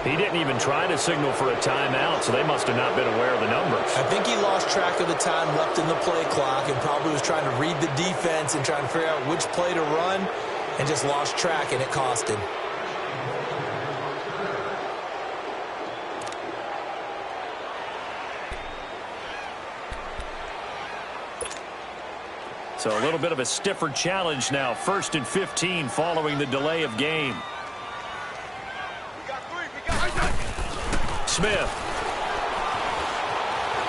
Speaker 1: He didn't even try to signal for a timeout, so they must have not been aware of the numbers.
Speaker 2: I think he lost track of the time left in the play clock and probably was trying to read the defense and trying to figure out which play to run and just lost track, and it cost him.
Speaker 1: So a little bit of a stiffer challenge now. 1st and 15 following the delay of game. Smith.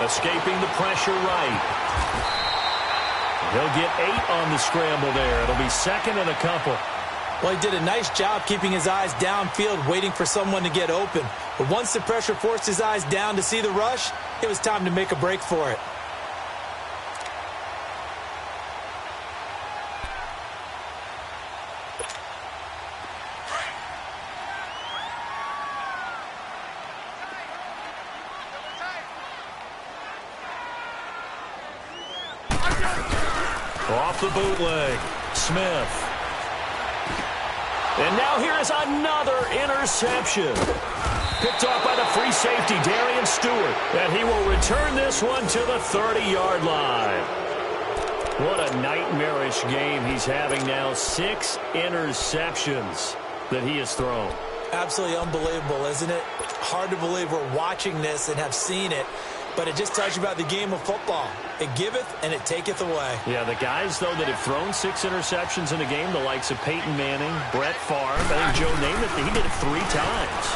Speaker 1: Escaping the pressure right. He'll get 8 on the scramble there. It'll be second and a couple.
Speaker 2: Well, he did a nice job keeping his eyes downfield, waiting for someone to get open. But once the pressure forced his eyes down to see the rush, it was time to make a break for it.
Speaker 1: Off the bootleg, Smith. And now here is another interception. Picked off by the free safety, Darian Stewart. And he will return this one to the 30-yard line. What a nightmarish game he's having now. 6 interceptions that he has thrown.
Speaker 2: Absolutely unbelievable, isn't it? Hard to believe we're watching this and have seen it. But it just tells you about the game of football. It giveth and it taketh away.
Speaker 1: Yeah, the guys, though, that have thrown 6 interceptions in a game, the likes of Peyton Manning, Brett Favre, I think Joe Namath, he did it 3 times.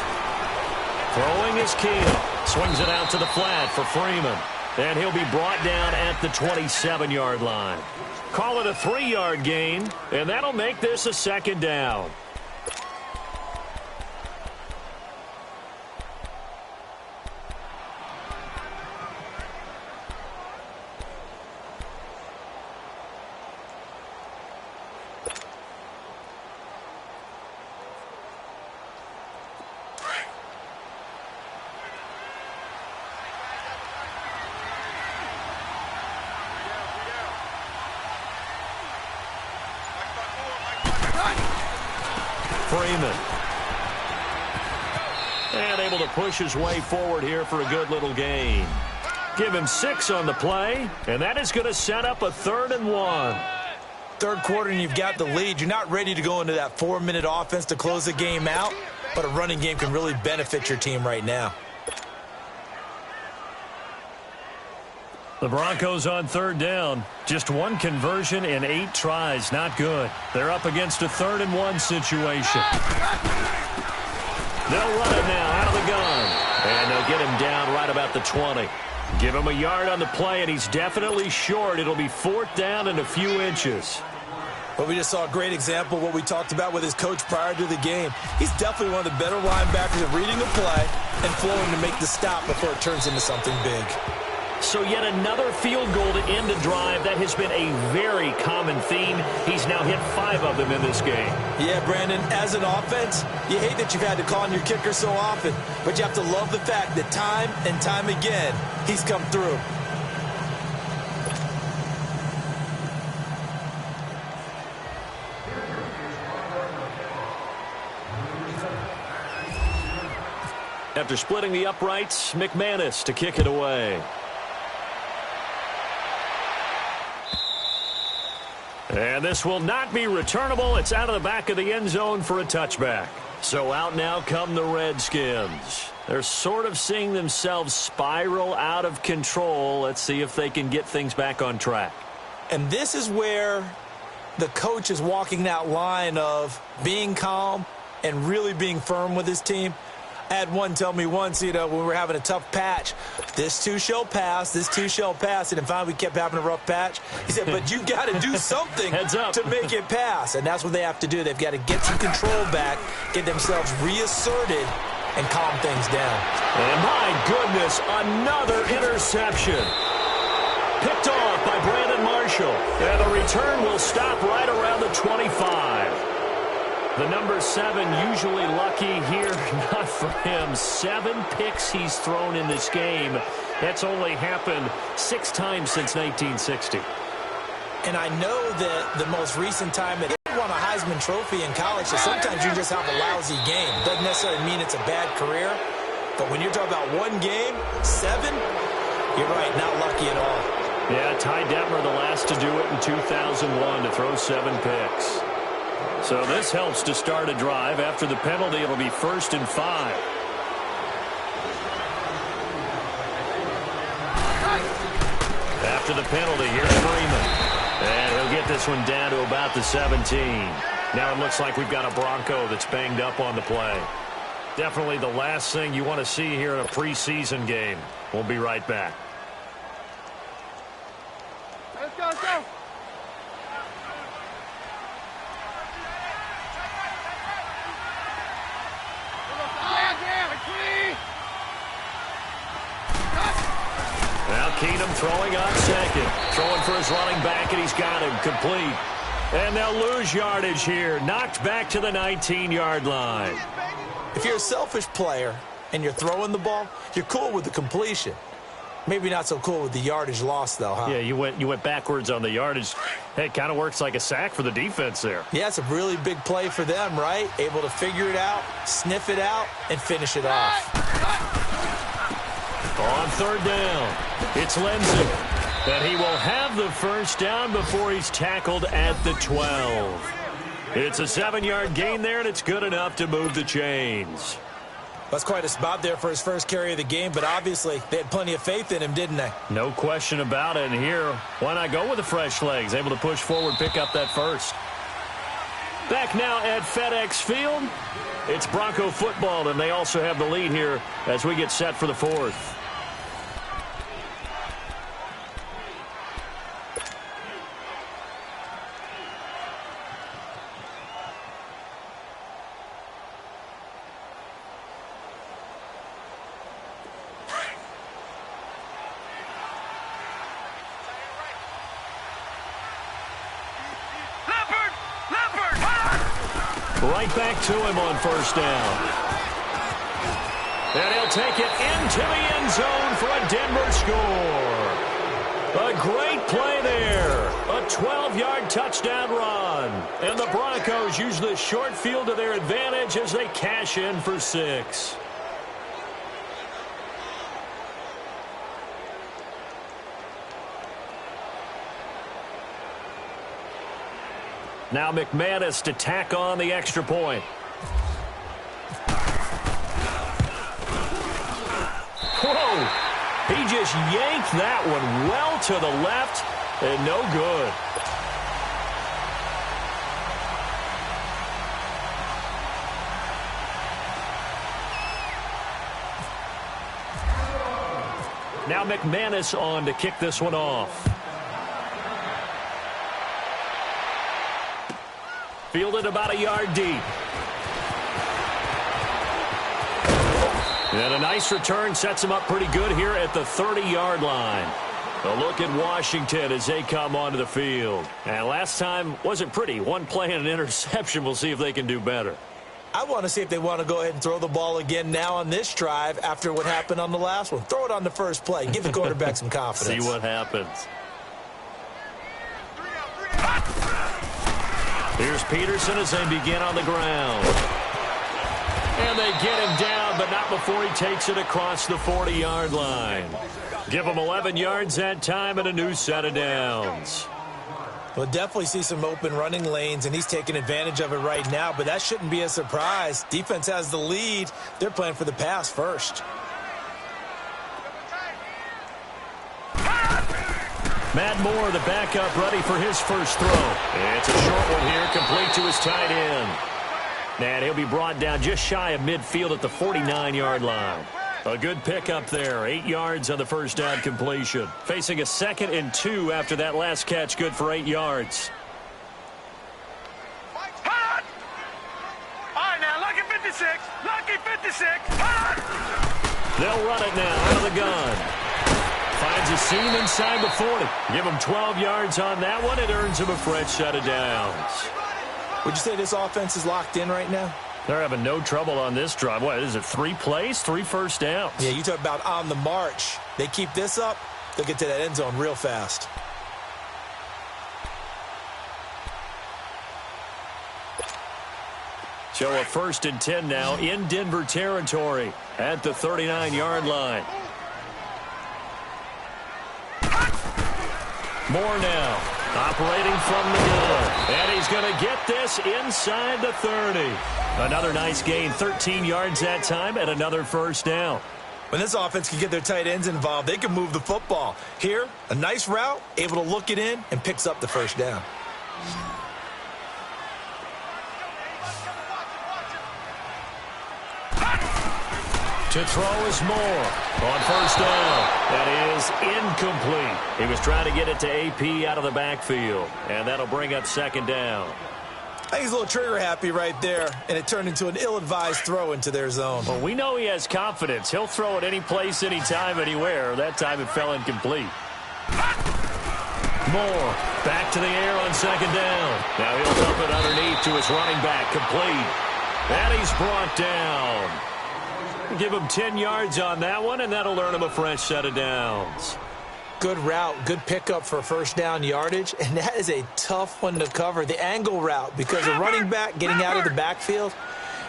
Speaker 1: Throwing his keel. Swings it out to the flat for Freeman. And he'll be brought down at the 27-yard line. Call it a 3-yard gain, and that'll make this a second down. Freeman. And able to push his way forward here for a good little gain. Give him 6 on the play, and that is going to set up a 3rd and 1.
Speaker 2: Third quarter and you've got the lead. You're not ready to go into that 4-minute offense to close the game out, but a running game can really benefit your team right now.
Speaker 1: The Broncos on 3rd down. Just 1 conversion in 8 tries. Not good. They're up against a 3rd and 1 situation. They'll run it now out of the gun. And they'll get him down right about the 20. Give him a yard on the play, and he's definitely short. It'll be 4th down and a few inches.
Speaker 2: Well, we just saw a great example of what we talked about with his coach prior to the game. He's definitely one of the better linebackers at reading the play and flowing to make the stop before it turns into something big.
Speaker 1: So yet another field goal to end a drive. That has been a very common theme. He's now hit 5 of them in this game.
Speaker 2: Yeah, Brandon, as an offense, you hate that you've had to call on your kicker so often, but you have to love the fact that time and time again, he's come through.
Speaker 1: After splitting the uprights, McManus to kick it away. And this will not be returnable. It's out of the back of the end zone for a touchback. So out now come the Redskins. They're sort of seeing themselves spiral out of control. Let's see if they can get things back on track.
Speaker 2: And this is where the coach is walking that line of being calm and really being firm with his team. I had one tell me once, when we were having a tough patch, this too shall pass, this too shall pass. And finally we kept having a rough patch. He said, but you got to do something to make it pass. And that's what they have to do. They've got to get some control back, get themselves reasserted, and calm things down.
Speaker 1: And my goodness, another interception. Picked off by Brandon Marshall. And the return will stop right around the 25. The number 7 usually lucky here. Not for him. 7 picks he's thrown in this game. That's only happened 6 times since 1960.
Speaker 2: And I know that the most recent time that he won a Heisman Trophy in college, so sometimes you just have a lousy game. Doesn't necessarily mean it's a bad career. But when you're talking about one game, 7, you're right, not lucky at all.
Speaker 1: Yeah, Ty Detmer, the last to do it in 2001, to throw 7 picks. So this helps to start a drive. After the penalty, it'll be 1st and 5. After the penalty, here's Freeman. And he'll get this one down to about the 17. Now it looks like we've got a Bronco that's banged up on the play. Definitely the last thing you want to see here in a preseason game. We'll be right back.
Speaker 3: Let's go, let's go.
Speaker 1: Now Keenum throwing on second. Throwing for his running back, and he's got him complete. And they'll lose yardage here. Knocked back to the 19-yard line.
Speaker 2: If you're a selfish player and you're throwing the ball, you're cool with the completion. Maybe not so cool with the yardage loss, though, huh?
Speaker 1: Yeah, you went backwards on the yardage. Hey, it kind of works like a sack for the defense there.
Speaker 2: Yeah, it's a really big play for them, right? Able to figure it out, sniff it out, and finish it off.
Speaker 1: On third down, it's Lindsey. And he will have the first down before he's tackled at the 12. It's a 7-yard gain there, and it's good enough to move the chains.
Speaker 2: That's quite a spot there for his first carry of the game, but obviously they had plenty of faith in him, didn't they?
Speaker 1: No question about it. And here, why not go with the fresh legs? Able to push forward, pick up that first. Back now at FedEx Field. It's Bronco football, and they also have the lead here as we get set for the fourth. Right back to him on first down. And he'll take it into the end zone for a Denver score. A great play there. A 12-yard touchdown run. And the Broncos use the short field to their advantage as they cash in for 6. Now McManus to tack on the extra point. Whoa! He just yanked that one well to the left and no good. Now McManus on to kick this one off. Fielded about a yard deep. And a nice return sets him up pretty good here at the 30-yard line. A look at Washington as they come onto the field. And last time wasn't pretty. One play and an interception. We'll see if they can do better.
Speaker 2: I want to see if they want to go ahead and throw the ball again now on this drive after what happened on the last one. Throw it on the first play. Give the quarterback some confidence.
Speaker 1: See what happens. Here's Peterson as they begin on the ground. And they get him down, but not before he takes it across the 40-yard line. Give him 11 yards that time and a new set of downs.
Speaker 2: We'll definitely see some open running lanes, and he's taking advantage of it right now, but that shouldn't be a surprise. Defense has the lead. They're playing for the pass first.
Speaker 1: Matt Moore, the backup, ready for his first throw. It's a short one here, complete to his tight end. And he'll be brought down just shy of midfield at the 49-yard line. A good pickup there, 8 yards on the first down completion. Facing a 2nd and 2 after that last catch, good for 8 yards.
Speaker 3: Hot! All right, now, lucky 56. Lucky 56. Hot!
Speaker 1: They'll run it now out of the gun. Finds a seam inside the 40. Give him 12 yards on that one. It earns him a fresh set of downs.
Speaker 2: Would you say this offense is locked in right now?
Speaker 1: They're having no trouble on this drive. What is it, 3 plays, 3 first downs?
Speaker 2: Yeah, you talk about on the march. They keep this up, they'll get to that end zone real fast.
Speaker 1: So a 1st and 10 now in Denver territory at the 39-yard line. Moore now, operating from the gun. And he's going to get this inside the 30. Another nice gain, 13 yards that time, and another first down.
Speaker 2: When this offense can get their tight ends involved, they can move the football. Here, a nice route, able to look it in, and picks up the first down.
Speaker 1: To throw is Moore on first down. That is incomplete. He was trying to get it to AP out of the backfield, and that'll bring up second down.
Speaker 2: I think he's a little trigger happy right there, and it turned into an ill-advised throw into their zone.
Speaker 1: Well, we know he has confidence. He'll throw it any place, anytime, anywhere. That time it fell incomplete. Moore back to the air on second down. Now he'll dump it underneath to his running back, complete. And he's brought down. Give him 10 yards on that one, and that'll earn him a fresh set of downs.
Speaker 2: Good route, good pickup for first down yardage, and that is a tough one to cover, the angle route, because a running back getting out of the backfield,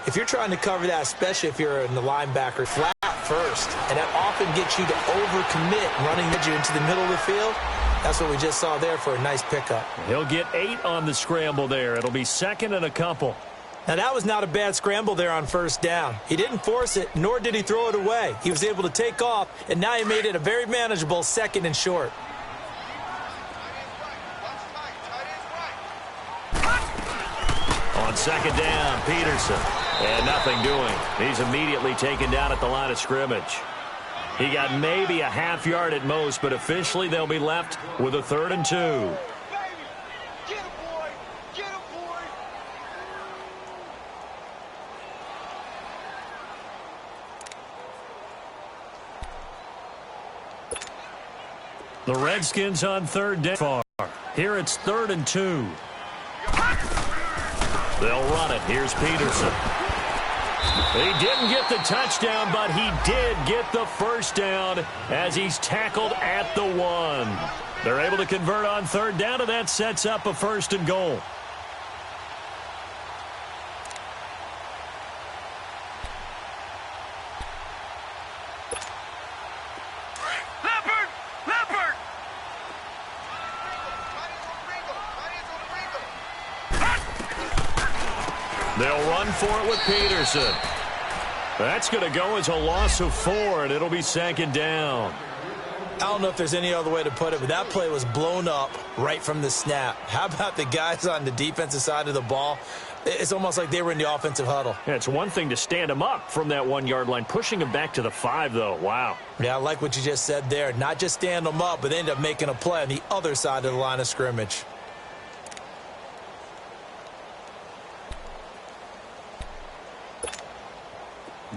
Speaker 2: if you're trying to cover that, especially if you're in the linebacker, flat first, and that often gets you to overcommit, running you into the middle of the field. That's what we just saw there for a nice pickup.
Speaker 1: He'll get 8 on the scramble there. It'll be second and a couple.
Speaker 2: Now, that was not a bad scramble there on first down. He didn't force it, nor did he throw it away. He was able to take off, and now he made it a very manageable second and short.
Speaker 1: On second down, Peterson. And nothing doing. He's immediately taken down at the line of scrimmage. He got maybe a half yard at most, but officially they'll be left with a 3rd and 2. The Redskins on 3rd down. Here it's 3rd and 2. They'll run it. Here's Peterson. He didn't get the touchdown, but he did get the first down as he's tackled at the 1. They're able to convert on 3rd down, and that sets up a 1st and goal. They'll run for it with Peterson. That's going to go as a loss of 4, and it'll be 2nd down.
Speaker 2: I don't know if there's any other way to put it, but that play was blown up right from the snap. How about the guys on the defensive side of the ball? It's almost like they were in the offensive huddle.
Speaker 1: Yeah, it's one thing to stand him up from that 1-yard line. Pushing him back to the 5, though. Wow.
Speaker 2: Yeah, I like what you just said there. Not just stand them up, but they end up making a play on the other side of the line of scrimmage.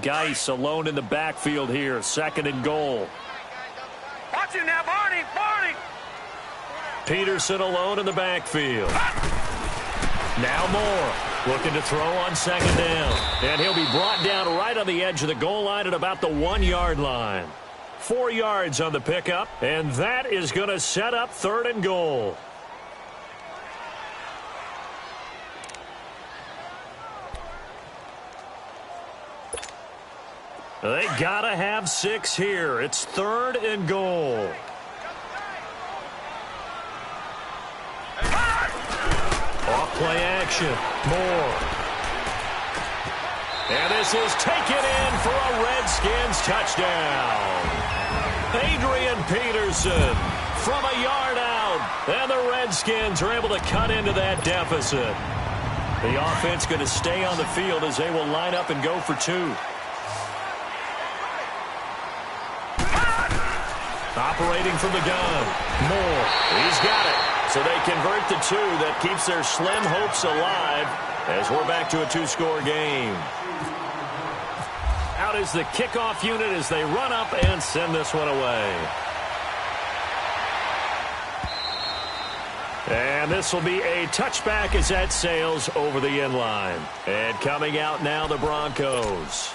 Speaker 1: Geis alone in the backfield here. 2nd and goal.
Speaker 3: Watch him now, Barney! Barney!
Speaker 1: Peterson alone in the backfield. Now Moore looking to throw on 2nd down. And he'll be brought down right on the edge of the goal line at about the 1-yard line. 4 yards on the pickup, and that is going to set up 3rd and goal. They gotta have 6 here. It's 3rd and goal. Off play action. Moore. And this is taken in for a Redskins touchdown. Adrian Peterson from a yard out. And the Redskins are able to cut into that deficit. The offense going to stay on the field as they will line up and go for 2. Operating from the gun. Moore. He's got it. So they convert the 2. That keeps their slim hopes alive as we're back to a 2-score game. Out is the kickoff unit as they run up and send this one away. And this will be a touchback as that sails over the end line. And coming out now, the Broncos.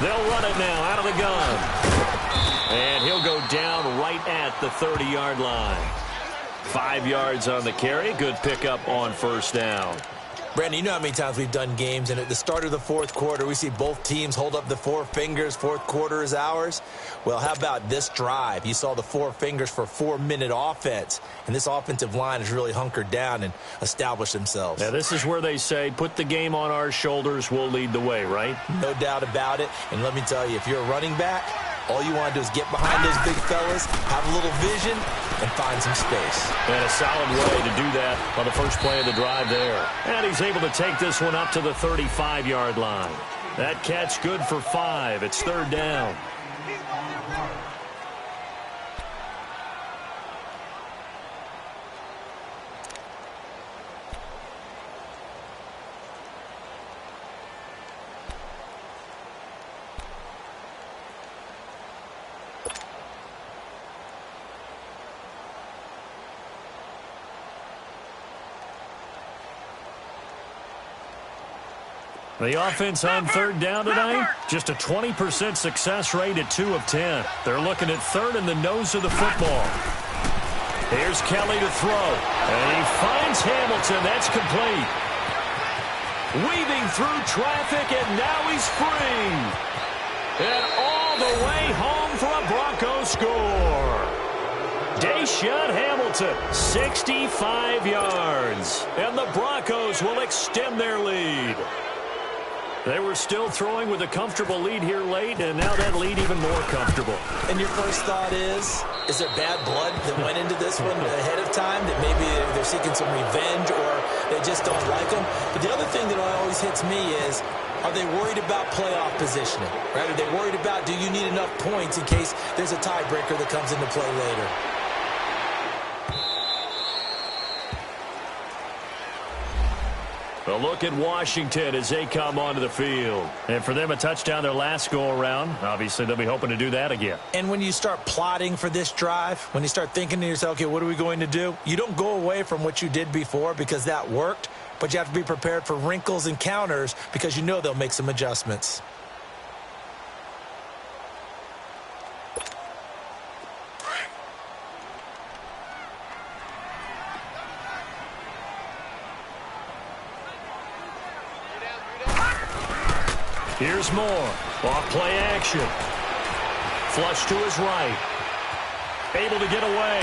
Speaker 1: They'll run it now out of the gun. And he'll go down right at the 30-yard line. 5 yards on the carry. Good pickup on first down.
Speaker 2: Brandon, you know how many times we've done games, and at the start of the fourth quarter, we see both teams hold up the four fingers, fourth quarter is ours. Well, how about this drive? You saw the four fingers for a 4-minute offense, and this offensive line has really hunkered down and established themselves.
Speaker 1: Now, this is where they say, put the game on our shoulders, we'll lead the way, right?
Speaker 2: No doubt about it, and let me tell you, if you're a running back, all you want to do is get behind those big fellas, have a little vision, and find some space.
Speaker 1: And a solid way to do that on the first play of the drive there. And he's able to take this one up to the 35-yard line. That catch good for 5. It's third down. The offense on third down tonight, just a 20% success rate at 2 of 10. They're looking at third in the nose of the football. Here's Kelly to throw, and he finds Hamilton. That's complete. Weaving through traffic, and now he's free. And all the way home for a Broncos score. Deshaun Hamilton, 65 yards. And the Broncos will extend their lead. They were still throwing with a comfortable lead here late, and now that lead even more comfortable.
Speaker 2: And your first thought is there bad blood that went into this one ahead of time, that maybe they're seeking some revenge or they just don't like them? But the other thing that always hits me is, are they worried about playoff positioning? Right? Are they worried about, do you need enough points in case there's a tiebreaker that comes into play later?
Speaker 1: A look at Washington as they come onto the field. And for them, a touchdown their last go-around. Obviously, they'll be hoping to do that again.
Speaker 2: And when you start plotting for this drive, when you start thinking to yourself, okay, what are we going to do? You don't go away from what you did before because that worked, but you have to be prepared for wrinkles and counters because you know they'll make some adjustments.
Speaker 1: Here's Moore. Off play action. Flush to his right. Able to get away.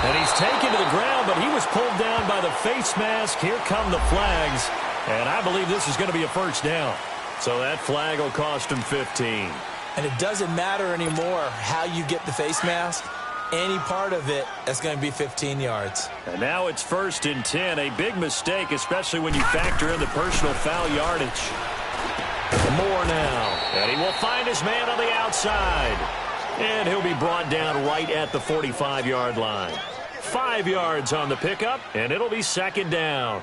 Speaker 1: And he's taken to the ground, but he was pulled down by the face mask. Here come the flags. And I believe this is going to be a first down. So that flag will cost him 15.
Speaker 2: And it doesn't matter anymore how you get the face mask. Any part of it, that's going to be 15 yards.
Speaker 1: And now it's 1st and 10. A big mistake, especially when you factor in the personal foul yardage. Moore now, and he will find his man on the outside. And he'll be brought down right at the 45-yard line. 5 yards on the pickup, and it'll be 2nd down.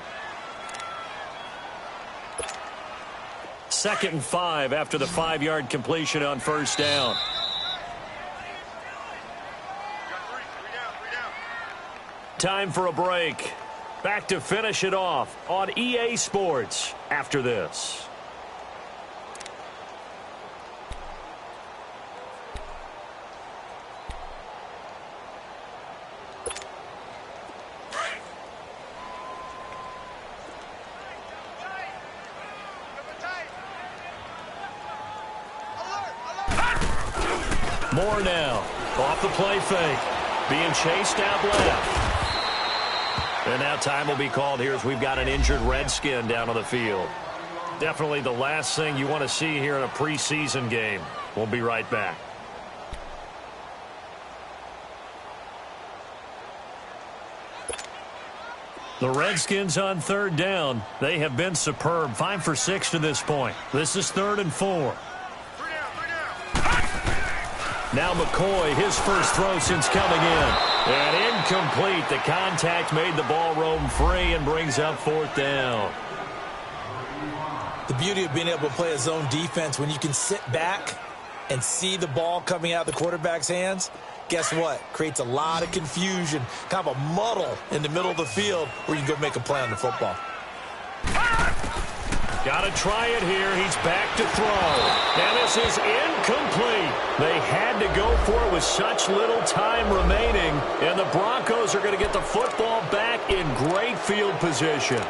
Speaker 1: 2nd and 5 after the 5-yard completion on 1st down. Time for a break. Back to finish it off on EA Sports after this. Moore now, off the play fake, being chased out left. And now time will be called here as we've got an injured Redskin down on the field. Definitely the last thing you want to see here in a preseason game. We'll be right back. The Redskins on 3rd down. They have been superb. 5 for 6 to this point. This is 3rd and 4. Now McCoy, his first throw since coming in. And incomplete. The contact made the ball roam free and brings up 4th down.
Speaker 2: The beauty of being able to play a zone defense, when you can sit back and see the ball coming out of the quarterback's hands, guess what? Creates a lot of confusion, kind of a muddle in the middle of the field where you can go make a play on the football.
Speaker 1: Got to try it here. He's back to throw. And this is incomplete. They had to go for it with such little time remaining. And the Broncos are going to get the football back in great field position.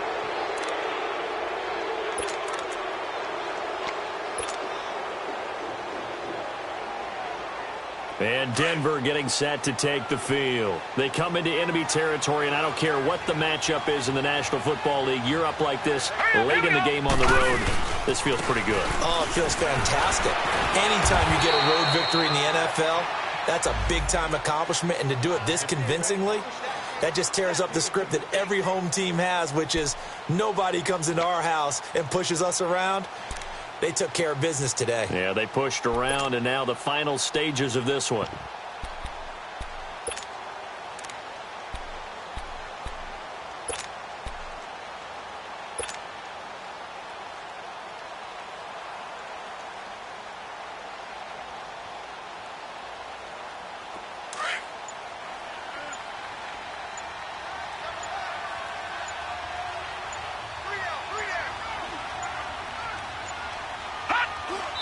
Speaker 1: And Denver getting set to take the field. They come into enemy territory, and I don't care what the matchup is in the National Football League. You're up like this late in the game on the road. This feels pretty good.
Speaker 2: Oh, it feels fantastic. Anytime you get a road victory in the NFL, that's a big-time accomplishment. And to do it this convincingly, that just tears up the script that every home team has, which is nobody comes into our house and pushes us around. They took care of business today.
Speaker 1: Yeah, they pushed around, and now the final stages of this one.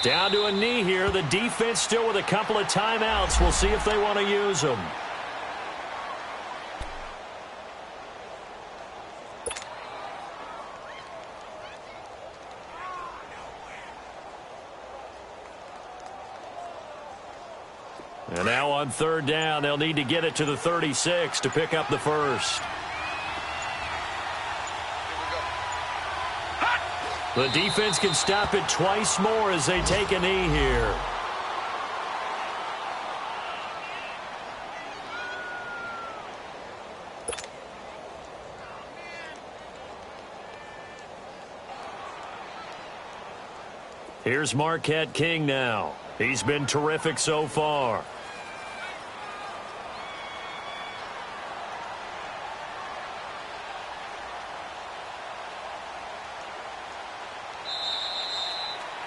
Speaker 1: Down to a knee here. The defense still with a couple of timeouts. We'll see if they want to use them. And now on third down, they'll need to get it to the 36 to pick up the first. The defense can stop it twice more as they take a knee here. Here's Marquette King now. He's been terrific so far.